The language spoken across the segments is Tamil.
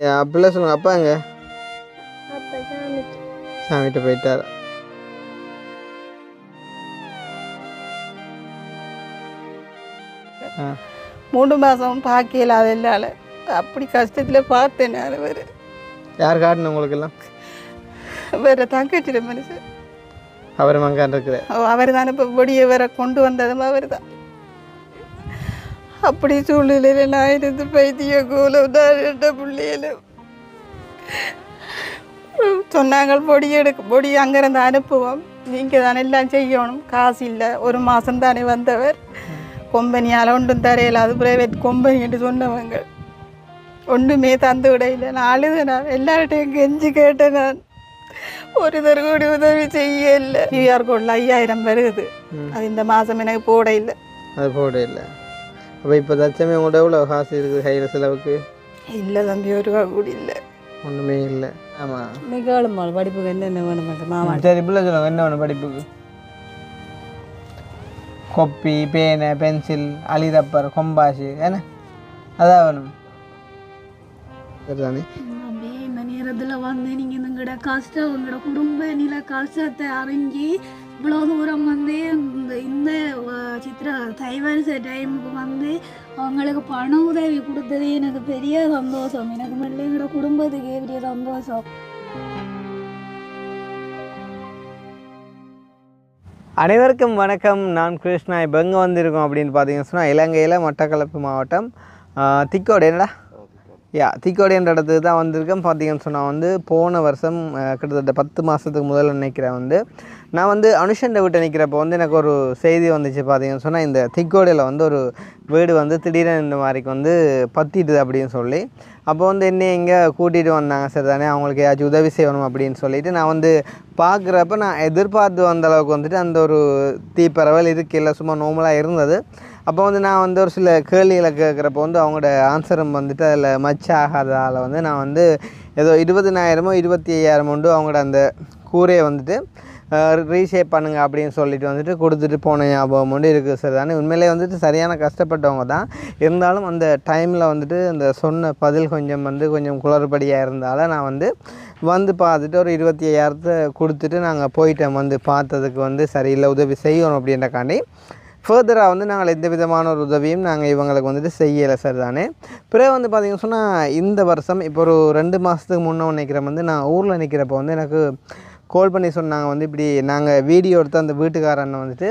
அப்படிலாம் சொல்லுங்க. அப்பா எங்க? சாமிகிட்ட போயிட்டார். மூணு மாதம் பார்க்கல அதெல்லாம் அப்படி கஷ்டத்தில் பார்த்தேன் நான். வேறு யார் காட்டணும் உங்களுக்கு எல்லாம்? வேறு தங்கச்சிட மனுஷன் அவர் மங்கான் இருக்கிற அவர் தான் இப்போ பொடியை வேற கொண்டு வந்ததும் அவர் தான். அப்படி சூழ்நிலையில் நான் இருந்து பைத்திய கூலம் தான் ரெண்ட பிள்ளையில சொன்னாங்க பொடி அங்கேருந்து அனுப்புவோம், நீங்கள் தானே எல்லாம் செய்யணும், காசு இல்லை, ஒரு மாதம் தானே வந்தவர், கொம்பனியால் ஒன்றும் தரையில், அது பிரைவேட் கொம்பனி என்று சொன்னவங்க ஒன்றுமே தந்து விட இல்லை. நான் அழுது, நான் எல்லார்ட்டையும் கெஞ்சி கேட்டேன். நான் ஒருத்தர் கூட உதவி செய்ய இல்லை. கியூஆர் கோடில் 5000 வருது, அது இந்த மாதம் எனக்கு போட இல்லை. அது போட இல்லை. அப்போ இப்போ தச்சமே உங்கள்கிட்ட எவ்வளோ காசு இருக்குது கையில் செலவுக்கு? இல்லை தம்பி, ஒரு ரூபா கூட இல்லை, ஒன்றுமே இல்லை. ஆமாம், மிகவும் படிப்புக்கு என்னென்ன வேணும் மாமா? சரி பிள்ளை சொல்லுவாங்க, என்ன வேணும் படிப்புக்கு? கொப்பி, பேனை, பென்சில், அலிரப்பர், கொம்பாசு, ஏன்னா அதான் வேணும். சரிதானே? இந்த நேரத்தில் வந்து நீங்கள் எங்களோட கஷ்டம், உங்களோட குடும்ப நில கஷ்டத்தை அறிஞ்சு இவ்வளோ தூரம் வந்து இந்த சித்திர தைவரிசை டைமுக்கு வந்து அவங்களுக்கு பண உதவி கொடுத்தது எனக்கு பெரிய சந்தோஷம். எனக்கு மட்டும் எங்களோட குடும்பத்துக்கு பெரிய சந்தோஷம். அனைவருக்கும் வணக்கம். நான் கிருஷ்ணா. இப்போ எங்கே வந்திருக்கோம் அப்படின்னு பார்த்தீங்கன்னு சொன்னால், இலங்கையில் மட்டக்களப்பு மாவட்டம் திக்கோடு, என்னடா திக்கோடுன்ற இடத்துக்கு தான் வந்திருக்கேன். பார்த்தீங்கன்னு சொன்னால் வந்து போன வருஷம் கிட்டத்தட்ட 10 மாதத்துக்கு முதல்ல நினைக்கிறேன் வந்து நான் வந்து அனுஷன்ட வீட்டை நிற்கிறப்போ வந்து எனக்கு ஒரு செய்தி வந்துச்சு. பார்த்தீங்கன்னு சொன்னால் இந்த திக்கோடையில் வந்து ஒரு வீடு வந்து திடீரென இந்த மாதிரிக்கு வந்து பற்றிடுது அப்படின்னு சொல்லி, அப்போ வந்து என்னை இங்கே கூட்டிகிட்டு வந்தாங்க. சரி தானே, அவங்களுக்கு ஏதாச்சும் உதவி செய்யணும் அப்படின்னு சொல்லிவிட்டு நான் வந்து பார்க்குறப்ப நான் எதிர்பார்த்து வந்த அளவுக்கு வந்துட்டு அந்த ஒரு தீப்பரவல் இல்லை, சும்மா நார்மலாக இருந்தது. அப்போ வந்து நான் வந்து ஒரு சில கேள்விகளை கேட்குறப்போ வந்து அவங்களோட ஆன்சரும் வந்துட்டு அதில் மச் ஆகாததால் வந்து நான் வந்து ஏதோ 20,000 25,000 உண்டு அவங்களோட அந்த கூரையை வந்துட்டு ரீஷேப் பண்ணுங்க அப்படின்னு சொல்லிட்டு வந்துட்டு கொடுத்துட்டு போன ஞாபகம் உண்டு இருக்குது. சரி தானே, உண்மையிலே வந்துட்டு சரியான கஷ்டப்பட்டவங்க தான். இருந்தாலும் அந்த டைமில் வந்துட்டு அந்த சொன்ன பதில் கொஞ்சம் குளறுபடியாக இருந்தால நான் வந்து பார்த்துட்டு ஒரு 25,000 கொடுத்துட்டு நாங்கள் போயிட்டோம். வந்து பார்த்ததுக்கு வந்து சரியில்லை, உதவி செய்யணும் அப்படின்றக்காண்டி ஃபர்தராக வந்து நாங்கள் எந்த விதமான ஒரு உதவியும் நாங்கள் இவங்களுக்கு வந்துட்டு செய்யலை. சரி தானே. பிறகு வந்து பார்த்திங்கன்னு சொன்னால் இந்த வருஷம் இப்போ ஒரு 2 மாதத்துக்கு முன்னே நினைக்கிறேன் வந்து நான் ஊரில் நிற்கிறப்போ வந்து எனக்கு கால் பண்ணி சொன்னாங்க வந்து இப்படி நாங்கள் வீடியோ எடுத்து அந்த வீட்டுக்காரனை வந்துட்டு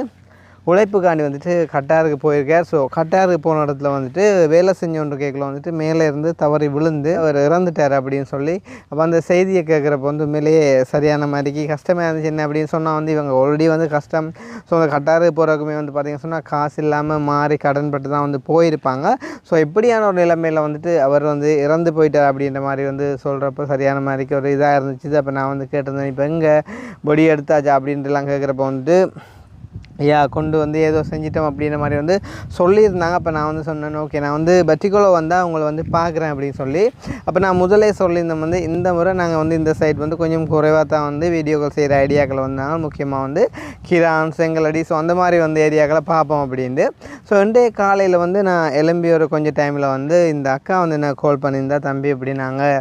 உழைப்புக்காண்டி வந்துட்டு கட்டாருக்கு போயிருக்கார். ஸோ கட்டாருக்கு போன இடத்துல வந்துட்டு வேலை செஞ்சோன்ற கேட்கல வந்துட்டு மேலே இருந்து தவறி விழுந்து அவர் இறந்துட்டார் அப்படின்னு சொல்லி, அப்போ அந்த செய்தியை கேட்குறப்ப வந்து உண்மையிலேயே சரியான மாதிரிக்கு கஷ்டமாக இருந்துச்சு. என்ன அப்படின்னு சொன்னால் வந்து இவங்க ஆல்ரெடி வந்து கஷ்டம். ஸோ அந்த கட்டாருக்கு போகிறக்குமே வந்து பார்த்திங்கன்னு சொன்னால் காசு இல்லாமல் மாறி கடன் பட்டு தான் வந்து போயிருப்பாங்க. ஸோ இப்படியான ஒரு நிலைமையில் வந்துட்டு அவர் வந்து இறந்து போயிட்டார் அப்படின்ற மாதிரி வந்து சொல்கிறப்போ சரியான மாதிரிக்கு ஒரு இதாக இருந்துச்சு. அப்போ நான் வந்து கேட்டிருந்தேன், இப்போ எங்கே பொடி எடுத்தாச்சா அப்படின்ட்டுலாம் கேட்குறப்ப வந்துட்டு கொண்டு வந்து ஏதோ செஞ்சிட்டோம் அப்படின்ற மாதிரி வந்து சொல்லியிருந்தாங்க. அப்போ நான் வந்து சொன்னேன், ஓகே நான் வந்து பட்டிக்குள்ளே வந்தால் அவங்கள வந்து பார்க்குறேன் அப்படின்னு சொல்லி. அப்போ நான் முதலே சொல்லியிருந்தேன் வந்து இந்த முறை நாங்கள் வந்து இந்த சைட் வந்து கொஞ்சம் குறைவாக தான் வந்து வீடியோக்கள் செய்கிற ஐடியாக்கள் வந்தாங்க. முக்கியமாக வந்து கிரான், செங்கலடி, ஸோ அந்த மாதிரி வந்து ஏரியாக்களை பார்ப்போம் அப்படின்ட்டு. ஸோ இன்றைய காலையில் வந்து நான் எலும்பி ஒரு கொஞ்சம் டைமில் வந்து இந்த அக்கா வந்து நான் கால் பண்ணியிருந்தா, தம்பி இப்படி நாங்கள்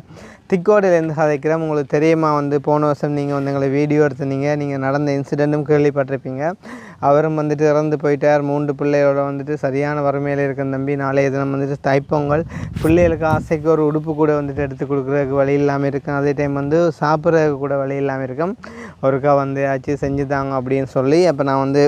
திக்கோடையிலேருந்து கதைக்கிறோம், உங்களுக்கு தெரியுமா வந்து போன வருஷம் நீங்கள் வந்து எங்களை வீடியோ எடுத்துனீங்க, நீங்கள் நடந்த இன்சிடெண்ட்டும் கேள்விப்பட்டிருப்பீங்க, அவரும் வந்துட்டு இறந்து போயிட்டார், 3 பிள்ளையோட வந்துட்டு சரியான வறுமையில் இருக்கிற தம்பி, நாளைய தினம் வந்துட்டு தைப்பொங்கல், பிள்ளைகளுக்கு ஆசைக்கு ஒரு உடுப்பு கூட வந்துட்டு எடுத்து கொடுக்குறதுக்கு வழி இல்லாமல் இருக்கும், அதே டைம் வந்து சாப்பிட்றதுக்கு கூட வழி இல்லாமல் இருக்கும், ஒருக்கா வந்து ஆச்சு செஞ்சு தாங்க அப்படின்னு சொல்லி. அப்போ நான் வந்து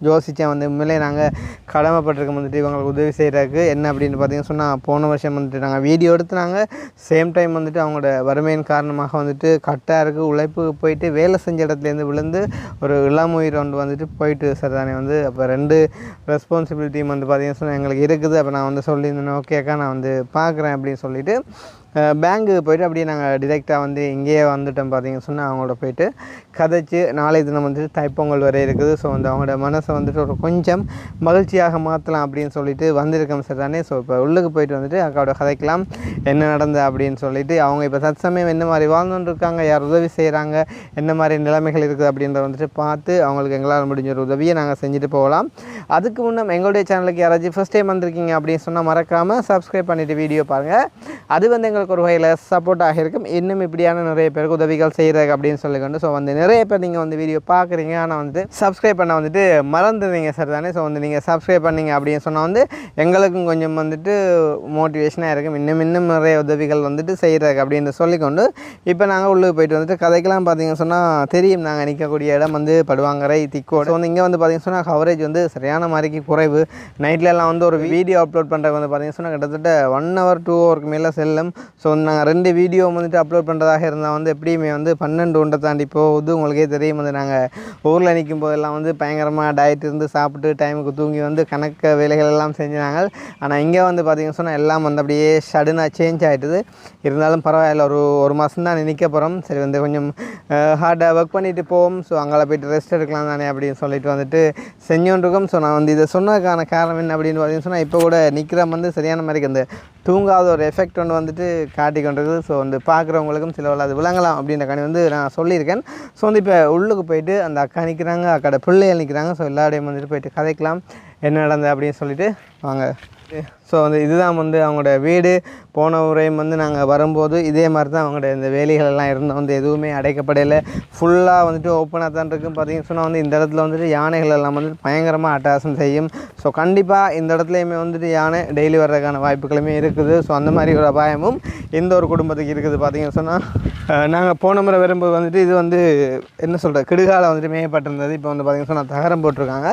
யோசித்தேன் வந்து உண்மையிலே நாங்கள் கடமைப்பட்டிருக்கோம் வந்துட்டு இவங்களுக்கு உதவி செய்கிறதுக்கு. என்ன அப்படின்னு பார்த்தீங்கன்னு சொன்னால் போன வருஷம் வந்துட்டு நாங்கள் வீடியோ எடுத்து நாங்கள் சேம் டைம் வந்துட்டு அவங்களோட வறுமையின் காரணமாக வந்துட்டு கட்டாருக்கு உழைப்புக்கு போயிட்டு வேலை செஞ்ச இடத்துலேருந்து விழுந்து ஒரு இளமுயிர் வந்துட்டு போயிட்டு சார் தானே வந்து. அப்போ 2 ரெஸ்பான்சிபிலிட்டியும் வந்து பார்த்தீங்கன்னு சொன்னால் எங்களுக்கு இருக்குது. அப்போ நான் வந்து சொல்லியிருந்தேன், ஓகேக்கா நான் வந்து பார்க்குறேன் அப்படின்னு சொல்லிவிட்டு பேங்க்குக்கு போய்ட்டு அப்படியே நாங்கள் டிரெக்டாக வந்து இங்கேயே வந்துட்டோம். பார்த்தீங்கன்னு சொன்னால் அவங்களோட போய்ட்டு கதைச்சி நாளைய தினம் வந்துட்டு தைப்பொங்கல் வரை இருக்குது. ஸோ வந்து அவங்களோட மனசை வந்துட்டு ஒரு கொஞ்சம் மகிழ்ச்சியாக மாற்றலாம் அப்படின்னு சொல்லிட்டு வந்திருக்கோம் சார் தானே. ஸோ இப்போ உள்ளுக்கு போய்ட்டு வந்துட்டு அக்காவோட கதைக்கலாம் என்ன நடந்தது அப்படின்னு சொல்லிட்டு, அவங்க இப்போ தற்சமயம் என்ன மாதிரி வாழ்ந்துட்டு இருக்காங்க, யார் உதவி செய்கிறாங்க, என்ன மாதிரி நிலைமைகள் இருக்குது அப்படின்றத வந்துட்டு பார்த்து அவங்களுக்கு எங்களால் முடிஞ்ச ஒரு உதவியை நாங்கள் செஞ்சுட்டு போகலாம். அதுக்கு முன்னே எங்களுடைய சேனலுக்கு யாராச்சும் ஃபஸ்ட் டைம் வந்திருக்கீங்க அப்படின்னு சொன்னால் மறக்காமல் சப்ஸ்கிரைப் பண்ணிவிட்டு வீடியோ பாருங்கள். அது வந்து எங்களுக்கு ஒரு வகையில் சப்போர்ட்டாக இருக்கும். இன்னும் இப்படியான நிறைய பேருக்கு உதவிகள் செய்கிறதுக்கு அப்படின்னு சொல்லிக்கொண்டு ஸோ வந்து நிறைய பேர் நீங்கள் வந்து வீடியோ பார்க்குறீங்க, ஆனால் வந்து சப்ஸ்கிரைப் பண்ண வந்துட்டு மறந்துடுவீங்க சார் தானே. ஸோ வந்து நீங்கள் சப்ஸ்கிரைப் பண்ணிங்க அப்படின்னு சொன்னால் வந்து எங்களுக்கும் கொஞ்சம் வந்துட்டு மோட்டிவேஷனாக இருக்கும், இன்னும் நிறைய உதவிகள் வந்துட்டு செய்கிறதுக்கு அப்படின்னு சொல்லிக்கொண்டு இப்போ நாங்கள் உள்ளே போயிட்டு வந்துட்டு கதைக்கெல்லாம் பார்த்தீங்கன்னு சொன்னால் தெரியும் நாங்கள் நிற்கக்கூடிய இடம் வந்து படுவாங்கரை திக்கோடு. ஸோ வந்து இங்கே வந்து பார்த்தீங்கன்னு சொன்னால் கவரேஜ் வந்து சரியான மாதிரிக்கு குறைவு. நைட்லலாம் வந்து ஒரு வீடியோ அப்லோட் பண்ணுறதுக்கு வந்து பார்த்தீங்கன்னு சொன்னால் கிட்டத்தட்ட 1 hour 2 hourக்கு மேலே செல்லும். ஸோ நாங்கள் 2 வீடியோ வந்துட்டு அப்லோட் பண்ணுறதாக இருந்தால் வந்து எப்படியுமே வந்து 12 தாண்டி போகுது. உங்களுக்கே தெரியும் வந்து நாங்கள் ஊரில் நிற்கும் போதெல்லாம் வந்து பயங்கரமாக டயட் இருந்து சாப்பிட்டு டைமுக்கு தூங்கி வந்து கணக்கு வேலைகள் எல்லாம் செஞ்சாங்க. ஆனால் இங்கே வந்து பார்த்திங்கன்னு சொன்னால் எல்லாம் வந்து அப்படியே சடனாக சேஞ்ச் ஆகிட்டுது. இருந்தாலும் பரவாயில்ல, ஒரு மாதம் தான் நிற்க போகிறோம். சரி வந்து கொஞ்சம் ஹார்டாக ஒர்க் பண்ணிட்டு போவோம். ஸோ அங்கே போய்ட்டு ரெஸ்ட் எடுக்கலாம் தானே அப்படின்னு சொல்லிட்டு வந்துட்டு செஞ்சோன்றிருக்கோம். ஸோ நான் வந்து இதை சொன்னதுக்கான காரணம் என்ன அப்படின்னு பார்த்தீங்கன்னு சொன்னால் இப்போ கூட நிற்கிற வந்து சரியான மாதிரி அந்த தூங்காத ஒரு எஃபெக்ட் ஒன்று வந்துட்டு காட்டி கொண்டிருக்குது. ஸோ வந்து பார்க்குறவங்களுக்கும் சில அது விளங்கலாம் அப்படின்ற காணி வந்து நான் சொல்லியிருக்கேன். ஸோ வந்து இப்போ உள்ளுக்கு போயிட்டு அந்த அக்கா நிற்கிறாங்க, அக்காட பிள்ளைகள் நிற்கிறாங்க. ஸோ எல்லாரையும் வந்துட்டு போயிட்டு கதைக்கலாம் என்ன நடந்தது அப்படின்னு சொல்லிட்டு வாங்க. ஸோ வந்து இதுதான் வந்து அவங்களோட வீடு. போன உரையும் வந்து நாங்கள் வரும்போது இதே மாதிரி தான் அவங்களோட இந்த வேலைகள் எல்லாம் இருந்தோம். வந்து எதுவுமே அடைக்கப்படையில் ஃபுல்லாக வந்துட்டு ஓப்பனாக தான் இருக்கும். பார்த்தீங்கன்னு சொன்னால் வந்து இந்த இடத்துல வந்துட்டு யானைகள் எல்லாம் வந்துட்டு பயங்கரமாக அட்டகாசம் செய்யும். ஸோ கண்டிப்பாக இந்த இடத்துலையுமே வந்துட்டு யானை டெய்லி வர்றதுக்கான வாய்ப்புகளுமே இருக்குது. ஸோ அந்த மாதிரி ஒரு அபாயமும் இந்த ஒரு குடும்பத்துக்கு இருக்குது. பார்த்தீங்கன்னு சொன்னால் நாங்கள் போன முறை வரும்போது வந்துட்டு இது வந்து என்ன சொல்கிற கிடுகால வந்துட்டு மேயப்பட்டிருந்தது. இப்போ வந்து பார்த்தீங்கன்னு சொன்னால் தகரம் போட்டிருக்காங்க.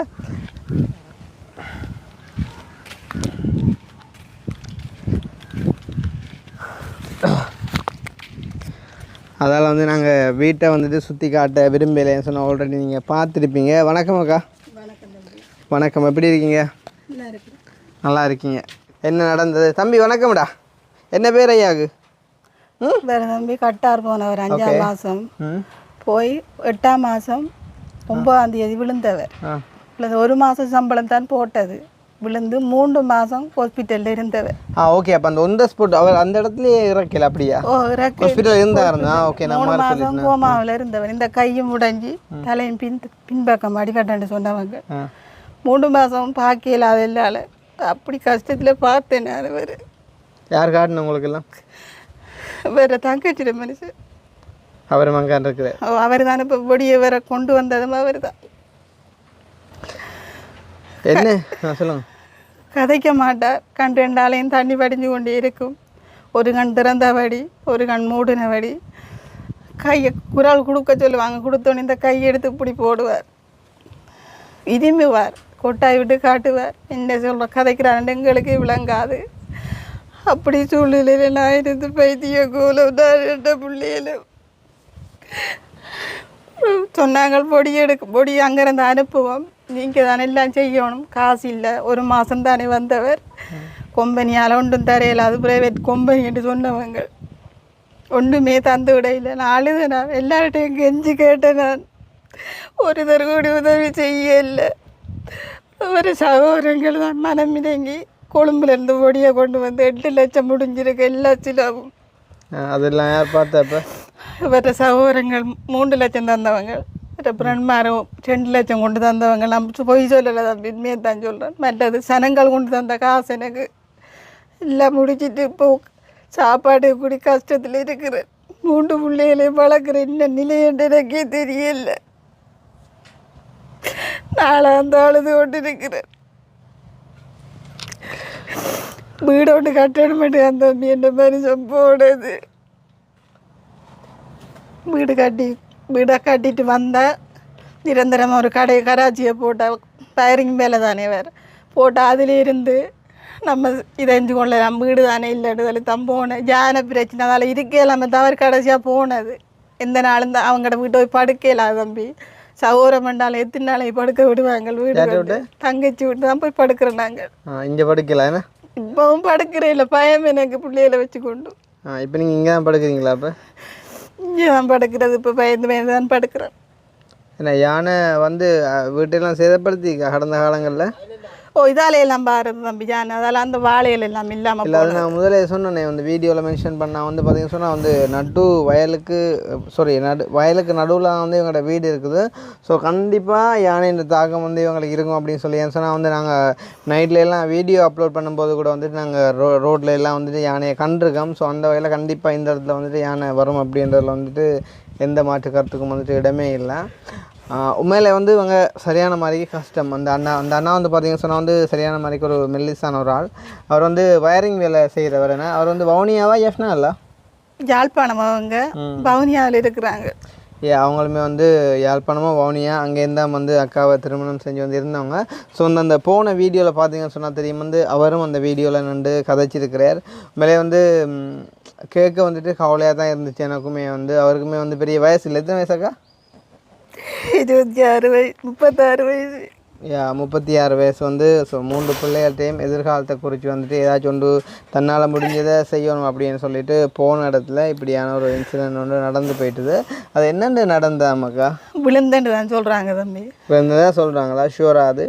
அதால் வந்து நாங்கள் வீட்டை வந்துட்டு சுற்றி காட்ட விரும்பலைன்னு சொன்னால் ஆல்ரெடி நீங்கள் பார்த்துருப்பீங்க. வணக்கம் அக்கா. வணக்கம், எப்படி இருக்கீங்க? நல்லா இருக்கீங்க. என்ன நடந்தது தம்பி? வணக்கம்டா. என்ன பேர் ஐயாவுக்கு? வேறு தம்பி கட்டார் போனவர் 5ஆம் மாதம் போய் 8ஆம் மாதம் 9ஆம் தேதி விழுந்தவர். இல்லை 1 மாதம் சம்பளம் தான் போட்டது. விழுந்து 3 மாதம் ஹாஸ்பிட்டலில் இருந்தவர். ஓகே. அப்போ அந்த ஒன் ஸ்பாட் அவர் அந்த இடத்துலயே இறக்கல அப்படியா? ஹாஸ்பிட்டல் இருந்தாருந்தா? ஓகே. 3 மாதம் கோமாவில் இருந்தவர். இந்த கையும் உடைஞ்சி தலையும் பின்பக்கம் அடிக்கட்டன்னு சொன்னவங்க. 3 மாதம் பார்க்கல. அது இல்லாத அப்படி கஷ்டத்தில் பார்த்தேன் நான். அவர் யார் காட்டணும் உங்களுக்கு எல்லாம்? வேறு தங்கச்சிட மனுஷன் அவர் மங்கான் இருக்கிற அவர் தானே இப்போ பொடியை வேற கொண்டு வந்ததும் அவர் தான். என்ன சொல்லுங்க. கதைக்க மாட்டார். கண் 2ஆலையும் தண்ணி வடிஞ்சு கொண்டே இருக்கும். ஒரு கண் திறந்தபடி, ஒரு கண் மூடினபடி. கையை குரல் கொடுக்க சொல்லுவாங்க. கொடுத்தோன்னே இந்த கையை எடுத்து இப்படி போடுவார், இரும்புவார், கொட்டாய் விட்டு காட்டுவார். என்ன சொல்கிற கதைக்கிறான் எங்களுக்கு விளங்காது. அப்படி சூழ்நிலையில் நான் இருந்து பைத்திய கூலம் நான் 2 பிள்ளைகளும் சொன்னாங்க. பொடி அங்கேருந்து அனுப்புவோம், நீங்கள் தானே எல்லாம் செய்யணும், காசு இல்லை, 1 மாதம் தானே வந்தவர், கொம்பனியால் ஒன்றும் தரையில், அது ப்ரைவேட் கொம்பனி என்று சொன்னவங்க ஒன்றுமே தந்து விடையில. நான் அழுத, நான் எல்லார்ட்டையும் கெஞ்சி கேட்டேன். நான் ஒருத்தர் கூட உதவி செய்யலை. ஒரு சகோதரங்கள் தான் மனமிடங்கி கொழும்புலேருந்து பொடியை கொண்டு வந்து 8 லட்சம் முடிஞ்சிருக்கு எல்லா சிலவும். அதெல்லாம் யார் பார்த்தப்ப? வேறு சகோதரங்கள் 3 லட்சம் தந்தவங்க, பிரண்மாரும் 2 லட்சம் கொண்டு தந்தவங்க. நம்ம போய் சொல்லலை தம்பி, உண்மையை தான் சொல்கிறேன். மற்றது சனங்கள் கொண்டு தந்த காசு எனக்கு எல்லாம் முடிச்சுட்டு இப்போ சாப்பாடு கூடி கஷ்டத்தில் இருக்கிறேன். 3 பிள்ளைகளையும் வளர்க்குறேன். என்ன நிலையன்று எனக்கே தெரியல. நாளாந்த அழுது கொண்டு இருக்கிறேன். வீடு ஒன்று கட்டணும் மட்டும் அந்த தம்பி என்ன மனுஷன் போனது. வீடை கட்டிட்டு வந்தால் நிரந்தரமாக ஒரு கராச்சியை போட்டால் ஃபயரிங் மேலே தானே வேறு போட்டால் அதிலிருந்து நம்ம இதைஞ்சு கொள்ளலாம். வீடு தானே இல்லைன்னு சொல்லி தான் போனேன். ஜான பிரச்சனை அதில் இருக்கே இல்லாமல் தவறு கடைசியாக போனது. எந்த நாளும் தான் அவங்கள்ட வீட்டை போய் படுக்கல தம்பி. சகோதரம் பண்ணாலும் எத்தனை நாளைக்கு படுக்க விடுவாங்க. வீடு தங்கச்சி வீட்டு தான் போய் படுக்கிறோம் நாங்கள். இங்கே படுக்கல? இப்போவும் படுக்கிறேன் இல்லை, பயம் எனக்கு பிள்ளைகளை வச்சு கொண்டு. இப்போ நீங்கள் இங்கே தான் படுக்கிறீங்களா? அப்போ இங்கே தான் படுக்கிறது. இப்போ பயந்து தான் படுக்கிறேன். ஏன்னா யானை வந்து வீட்டெல்லாம் சேதப்படுத்தி கடந்த காலங்களில். ஓ இதால எல்லாம் பாருது தம்பி ஜான் அதால அந்த வாழையில எல்லாம் இல்லாமல் இல்லை அது நான் முதலே சொன்னேன் வந்து வீடியோவில் மென்ஷன் பண்ணால் வந்து பார்த்தீங்கன்னு சொன்னால் வந்து வயலுக்கு நடுவில் வந்து இவங்களோட வீடு இருக்குது. ஸோ கண்டிப்பாக யானையின் தாக்கம் வந்து இவங்களுக்கு இருக்கும் அப்படின்னு சொல்லி ஏன்னு சொன்னால் வந்து நாங்கள் நைட்லலாம் வீடியோ அப்லோட் பண்ணும்போது கூட வந்துட்டு நாங்கள் ரோட்டில் எல்லாம் வந்துட்டு யானையை கண்டிருக்கோம். ஸோ அந்த வகையில் கண்டிப்பாக இந்த இடத்துல வந்துட்டு யானை வரும் அப்படின்றதுல வந்துட்டு எந்த மாற்று கருத்துக்கும் வந்துட்டு இடமே இல்லை. உண்மையிலே வந்து இவங்க சரியான மாதிரிக்கு கஷ்டம். அந்த அண்ணா வந்து பார்த்தீங்கன்னு சொன்னால் வந்து சரியான மாதிரிக்கு ஒரு மெல்லிசான ஒரு ஆள். அவர் வந்து வயரிங் வேலை செய்கிறவர். என்ன அவர் வந்து வவுனியாவா எஃப்னா இல்லை யாழ்ப்பாணம் அவங்க வவுனியாவில் இருக்கிறாங்க. அவங்களுமே வந்து யாழ்ப்பாணமோ வவுனியா அங்கேருந்து தான் வந்து அக்காவை திருமணம் செஞ்சு வந்து இருந்தவங்க. ஸோ அந்த போன வீடியோவில் பார்த்தீங்கன்னு சொன்னால் தெரியும் வந்து அவரும் அந்த வீடியோவில் நின்று கதைச்சிருக்கிறார். உண்மையிலே வந்து கேட்க வந்துட்டு கவலையாக தான் இருந்துச்சு எனக்குமே. வந்து அவருக்குமே வந்து பெரிய வயசு இல்லை. எத்தனை வயசாக்கா? 26 வயசு 36 வயசு. 36 வயசு வந்து. ஸோ 3 பிள்ளைகள்கிட்டையும் எதிர்காலத்தை குறித்து வந்துட்டு ஏதாச்சும் ஒன்று தன்னால் முடிஞ்சதை செய்யணும் அப்படின்னு சொல்லிட்டு போன இடத்துல இப்படியான ஒரு இன்சிடென்ட் ஒன்று நடந்து போயிட்டுது. அது என்னென்னு நடந்தாமக்கா? விழுந்தேன்னு தான் சொல்கிறாங்க தம்பி. விழுந்ததான் சொல்கிறாங்களா? ஷூராக? அது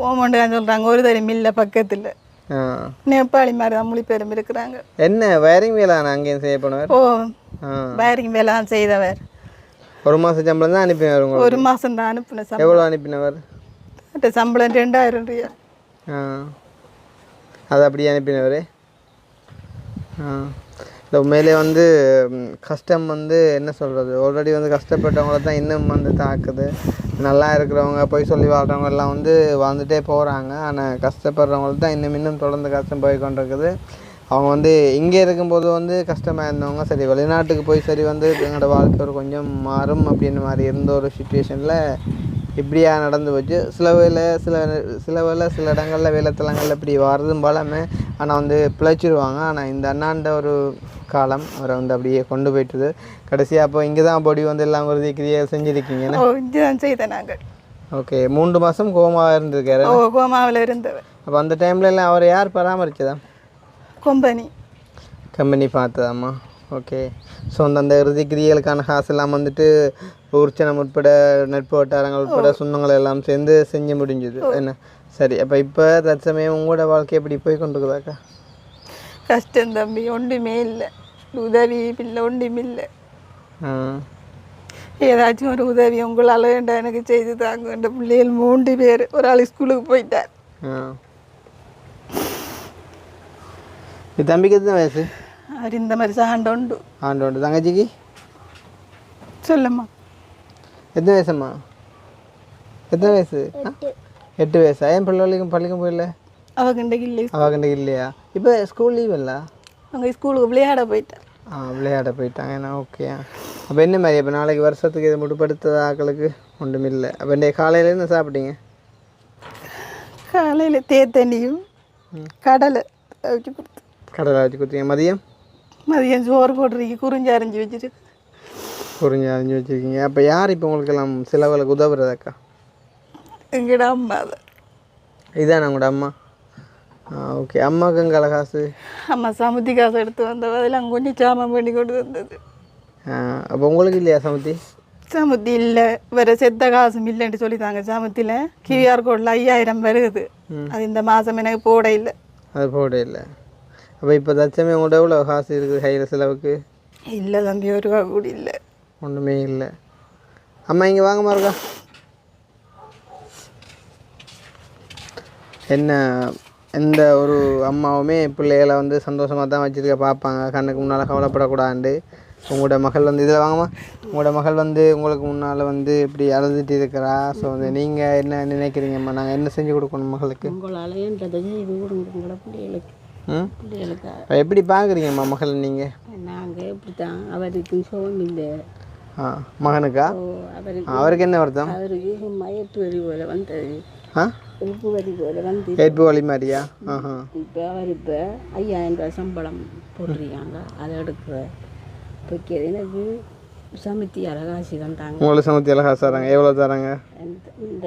ஓமண்டு தான் சொல்கிறாங்க. ஒரு தடவை மில்ல பக்கத்தில் நேபாளி மாதிரி தான் மொழிபெயரும் இருக்கிறாங்க. என்ன வயரிங் வேலை அங்கேயும் செய்யப்படுவார்? ஓ வயரிங் வேலை செய்தவர். 1 மாதம் சம்பளம் தான் அனுப்பினவர் உங்களுக்கு? 1 மாதம் தான் அனுப்பின. எவ்வளோ அனுப்பினவர்? சம்பளம் 2000 ரூபா. அது அப்படியே அனுப்பினவர். இந்த உண்மையிலே வந்து கஷ்டம் வந்து என்ன சொல்கிறது, ஆல்ரெடி வந்து கஷ்டப்பட்டவங்கள தான் இன்னும் வந்து தாக்குது. நல்லா இருக்கிறவங்க போய் சொல்லி வாழ்கிறவங்க எல்லாம் வந்து வாழ்ந்துகிட்டே போகிறாங்க. ஆனால் கஷ்டப்படுறவங்களுக்கு தான் இன்னும் தொடர்ந்து கஷ்டம் போய் கொண்டிருக்குது. அவங்க வந்து இங்கே இருக்கும்போது வந்து கஷ்டமாக இருந்தவங்க சரி வெளிநாட்டுக்கு போய் சரி வந்து எங்களோட வாழ்க்கை ஒரு கொஞ்சம் மாறும் அப்படின்னு மாதிரி இருந்த ஒரு சுச்சுவேஷனில் இப்படியா நடந்து போச்சு. சில இடங்களில் வேலைத்தலங்களில் இப்படி வர்றதும் பலமே. ஆனால் வந்து பிழைச்சிடுவாங்க. ஆனால் இந்த அண்ணாண்ட ஒரு காலம் அவரை வந்து அப்படியே கொண்டு போயிட்டுது. கடைசியாக அப்போ இங்கே தான் பொடி வந்து எல்லாம் உறுதி கிரியை செஞ்சுருக்கீங்கன்னா? செய்தேன் நாங்கள். ஓகே 3 மாதம் கோமாவாக இருந்திருக்காரு. கோமாவில் இருந்தவர். அப்போ அந்த டைமில் எல்லாம் அவரை யார் பராமரிச்சதா? கம்பெனி பார்த்ததாம்மா. ஓகே. ஸோ அந்த இறுதி கிரியலுக்கான காசு எல்லாம் வந்துட்டு ஊர்ச்சனம் உட்பட நட்பு வட்டாரங்கள் உட்பட சொந்தங்கள் எல்லாம் சேர்ந்து செஞ்சு முடிஞ்சுது என்ன? சரி. அப்போ இப்போ தற்சமயம் உங்களோட வாழ்க்கை எப்படி போய் கொண்டிருக்குதாக்கா? கஷ்டம் தம்பி. ஒன்றுமே இல்லை. உதவி இல்லை. ஒன்றுமே இல்லை. ஏதாச்சும் ஒரு உதவி உங்களால் எனக்கு செய்து தாங்க. இந்த பிள்ளைகள் 3 பேர். ஒரு ஆள் ஸ்கூலுக்கு போயிட்டார். தம்பிக்கு எத்தனை வயசு? அவர் இந்த மாதிரி ஆண்டு. தங்கச்சிக்கு சொல்லம்மா. எத்தனை வயசும்மா? எத்தனை வயசு? 8 வயசா? ஏன் பள்ளிக்கும் போயிடல? அவகிட்ட இல்லையா? இப்போ ஸ்கூல் லீவ் இல்லை? அவங்க ஸ்கூலுக்கு விளையாட போயிட்டார். விளையாட போயிட்டாங்க. என்ன? ஓகே. அப்போ என்ன மாதிரி இப்போ நாளைக்கு வருஷத்துக்கு இதை முடுப்படுத்த ஆக்களுக்கு ஒன்றும் இல்லை. அப்போ இன்றைய காலையில் என்ன சாப்பிட்டீங்க? காலையில் தேத்தண்ணியும் கடலை வச்சு கொடுத்து. கடலை வச்சு கொடுத்தீங்க. மதியம் சோறு போட்டுருக்கீங்க. குறிஞ்சி அரைஞ்சி வச்சுருக்கீங்க. அப்போ யார் இப்போ உங்களுக்கு எல்லாம் சிலவளுக்கு உதவுறதாக்கா? எங்கட அம்மா தான். இதானே உங்களோட அம்மா? ஓகே. அம்மாவுக்கு எங்கே காசு? அம்மா சமுத்தி காசு எடுத்து வந்த அதெல்லாம் கொஞ்சம் சாமான் பண்ணி கொண்டு வந்தது. அப்போ உங்களுக்கு இல்லையா சமுத்தி? சமுத்தி இல்லை. வேறு செத்த காசும் இல்லைன்ட்டு சொல்லித்தாங்க. சமுத்தியில் கியூஆர் கோடில் 5000 வருது. அது இந்த மாதம் எனக்கு போட இல்லை. அது போட இல்லை. அப்போ இப்போ தச்சமே உங்கள்கிட்ட எவ்வளோ காசு இருக்குது கையில் செலவுக்கு? இல்லை தம்பி, 1 ரூபா கூட இல்லை. ஒன்றுமே இல்லை. அம்மா இங்கே வாங்கம்மா இருக்கா? என்ன எந்த ஒரு அம்மாவுமே பிள்ளைகளை வந்து சந்தோஷமாக தான் வச்சுருக்க பார்ப்பாங்க. கண்ணுக்கு முன்னால் கவலைப்படக்கூடாது. உங்களோட மகள் வந்து இதில் வாங்கம்மா. உங்களோட மகள் வந்து உங்களுக்கு முன்னால் வந்து இப்படி அழுதுட்டு இருக்கிறா. ஸோ வந்து நீங்கள் என்ன நினைக்கிறீங்கம்மா? நாங்கள் என்ன செஞ்சு கொடுக்கணும் மகளுக்கு? எப்படி பார்க்குறீங்கம்மா மகள் நீங்கள்? நாங்கள் இப்படி தான். அவருக்கு சோகம் இல்லை. மகனுக்கா? அவருக்கு என்ன வருத்தம்? அவருக்கு மயத்து வலி போல வந்தது. உப்பு வலி போல வந்து ஏற்பு வலி மாதிரியா? இப்போ அவர் இப்போ 5000 ரூபா சம்பளம் போட்டிருக்காங்க. அதை எடுக்கிற இப்போ எனக்கு சமுத்தி அழகாசி தந்தாங்க. உங்களுக்கு சமுத்தி அழகாசி தராங்க. எவ்வளோ தராங்க? இந்த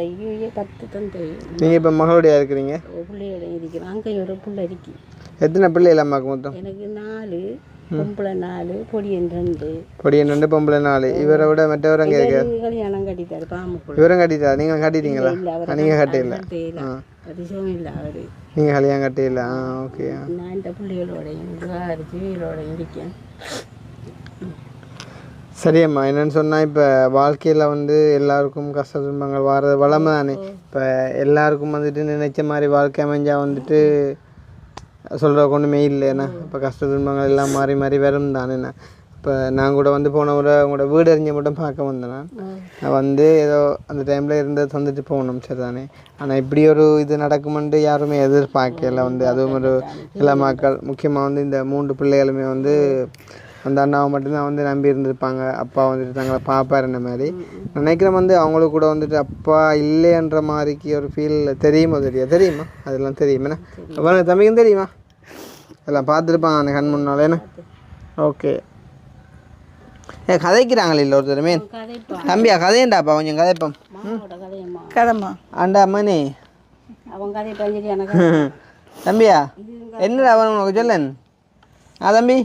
10 தந்து. நீங்கள் இப்போ மகளுடைய இருக்கிறீங்க? பிள்ளையோட இருக்கிறேன். அங்கே ஒரு பிள்ளை இருக்கு. எத்தனை பிள்ளை இல்லை அம்மாவுக்கு மொத்தம்? எனக்கு 4. பொம்பளை 4 பொடியன் 2. பொடியன் 2 பொம்பளை 4. இவரை விட மற்றவர் அங்கே இருக்க கல்யாணம் கட்டிட்டாரு பாம்புக்குள்ள. இவரும் கட்டிட்டா? நீங்கள் கட்டிட்டீங்களா? நீங்கள் கட்டிடல. அதிசயம் இல்லை அவர். நீங்கள் கல்யாணம் கட்டிடல. ஓகே. நான் இந்த பிள்ளைகளோடையும் ஜீவிகளோடையும் இருக்கேன். சரியம்மா, என்னென்னு சொன்னால் இப்போ வாழ்க்கையில் வந்து எல்லாருக்கும் கஷ்ட துன்பங்கள் வர்றது வளமை தானே. இப்போ எல்லாருக்கும் வந்துட்டு நினைச்ச மாதிரி வாழ்க்கை அமைஞ்சா வந்துட்டு சொல்கிற ஒன்றுமே இல்லைண்ணா. இப்போ கஷ்ட துன்பங்கள் எல்லாம் மாறி மாறி வரும் தானேண்ணா. இப்போ நான் கூட வந்து போன முறை உங்களோட வீடு அறிஞ்ச மட்டும் பார்க்க வந்தேன். நான் வந்து ஏதோ அந்த டைமில் இருந்து தந்துட்டு போகணும், சரி தானே. ஆனால் இப்படி ஒரு இது நடக்குமென்று யாருமே எதிர்பார்க்கல. வந்து அதுவும் ஒரு எல்லா மக்கள் முக்கியமாக வந்து இந்த 3 பிள்ளைகளுமே வந்து அந்த அண்ணாவை மட்டும்தான் வந்து நம்பி இருந்திருப்பாங்க. அப்பா வந்துட்டு தங்களை பார்ப்பார் என்ன மாதிரி நினைக்கிறேன். வந்து அவங்களுக்கு கூட வந்துட்டு அப்பா இல்லைன்ற மாதிரிக்கு ஒரு ஃபீல் தெரியுமா? தெரியுமா? அதெல்லாம் தெரியுமேண்ணா. அப்போ தம்பிக்கும் தெரியுமா? எல்லாம் பார்த்துருப்பாங்க அந்த கண் முன்னாலே என்ன. ஓகே. கதைக்கிறாங்களே இல்லை ஒருத்தருமே. தம்பியா கதையண்டாப்பா கொஞ்சம் கதைப்போம். கதம்மா ஆண்டா மணி அவன் கதை தம்பியா என்னடா வேணும் உனக்கு சொல்லன்? தம்பி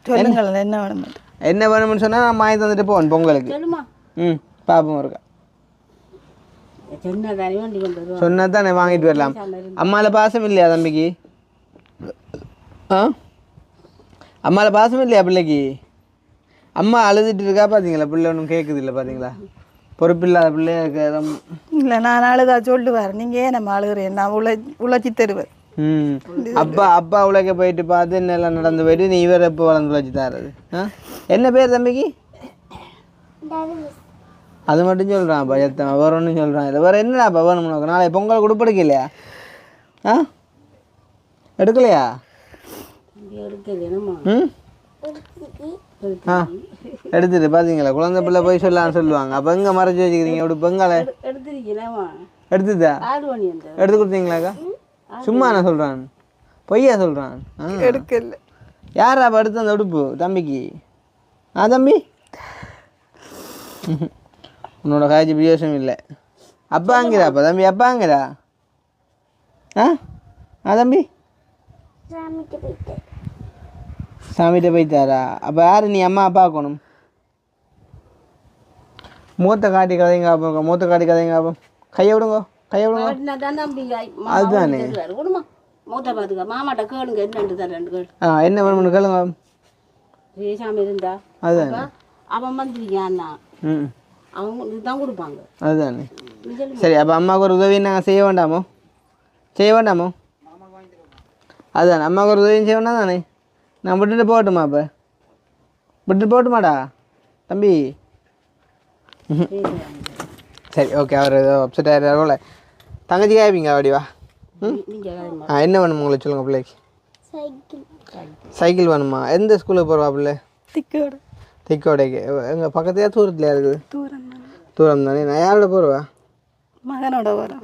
சொல்லுங்கள் என்ன வேணும். என்ன வேணும்னு சொன்னால் நான் வாங்கி தந்துட்டு போவேன் பொங்கலுக்கு. பாப்போம் இருக்கா சொன்னா தானே வாங்கிட்டு வரலாம். அம்மாவில் பாசம் இல்லையா தம்பிக்கு? அம்மாவில் பாசம் இல்லையா பிள்ளைக்கு? அம்மா அழுதுட்டு இருக்கா பார்த்தீங்களா? பிள்ளை ஒன்றும் கேட்குது இல்லை பார்த்தீங்களா? பொறுப்பில்லாத பிள்ளைய இல்லை நான் அழுதா சொல்லுவார். நீங்கள் ஏன் நம்ம அழுகிறேன்? நான் உழைச்சி தருவேன். அப்பா உழைக்க போயிட்டு பார்த்து என்னெல்லாம் நடந்து போயிட்டு நீ இவர் எப்போ வளர்ந்து உழைச்சி தர்றது? என்ன பேர் தம்பிக்கு? அது மட்டும் சொல்கிறான் பயத்தம். வேறு ஒன்றும் சொல்கிறான் இல்லை. வேறு என்னடாப்பா வேணும் உனக்கு? நாளை பொங்கல் கொடுப்பெடுக்க இல்லையா? எடுக்கலையா? எடுத்துட்டு பார்த்தீங்களா? குழந்தை பிள்ளை போய் சொல்லலான்னு சொல்லுவாங்க. அப்போ எங்கே மறைச்சி வச்சுக்கிறீங்க? அப்படி பொங்கலை எடுத்துதா எடுத்து கொடுத்தீங்களாக்கா? சும்மா நான் சொல்கிறான், பொய்யா சொல்கிறான். எடுக்கல. யாரா அப்போ எடுத்து அந்த உடுப்பு தம்பிக்கு? தம்பி உன்னோட காய்ச்சி பிரியோசனம் இல்லை. அப்பாங்கிறாப்பா தம்பி, அப்பாங்கிறா. தம்பி சாமிகிட்ட போய்த்தாரா? அப்போ யார் நீ அம்மா பார்க்கணும்? மூத்த காட்டி கதைங்க பார்ப்போம். மூத்த காட்டி கதைங்க பார்ப்போம். கையை விடுங்க, கையை விடுங்க. அதுதானே என்ன வேணும்னு கேளுங்க. அதுதானே அதுதானே. சரி, அப்போ அம்மாவுக்கு ஒரு உதவி நாங்கள் செய்ய வேண்டாமோ? செய்ய வேண்டாமோ? அதுதானே, அம்மாவுக்கு ஒரு உதவியும் செய்ய வேண்டாம் தானே. நான் விட்டுட்டு போகட்டுமா? அப்போ விட்டுட்டு போகட்டுமாடா தம்பி? சரி, ஓகே. அவர் ஏதோ அப்செட் ஆகிடுறாரு போல. தங்கச்சி கேட்பீங்க அப்படிவா? என்ன வேணும் உங்களுக்கு சொல்லுங்கள் பிள்ளைக்கு? சைக்கிள் வேணுமா? எந்த ஸ்கூலுக்கு போகிறவா பிள்ளை? திக்கோடைக்கு. எங்கள் பக்கத்துலேயே தூரத்துலையா இருக்குது? தூரம் தானே. நான் யாரோட போகிறவா? மகனோட வரும்.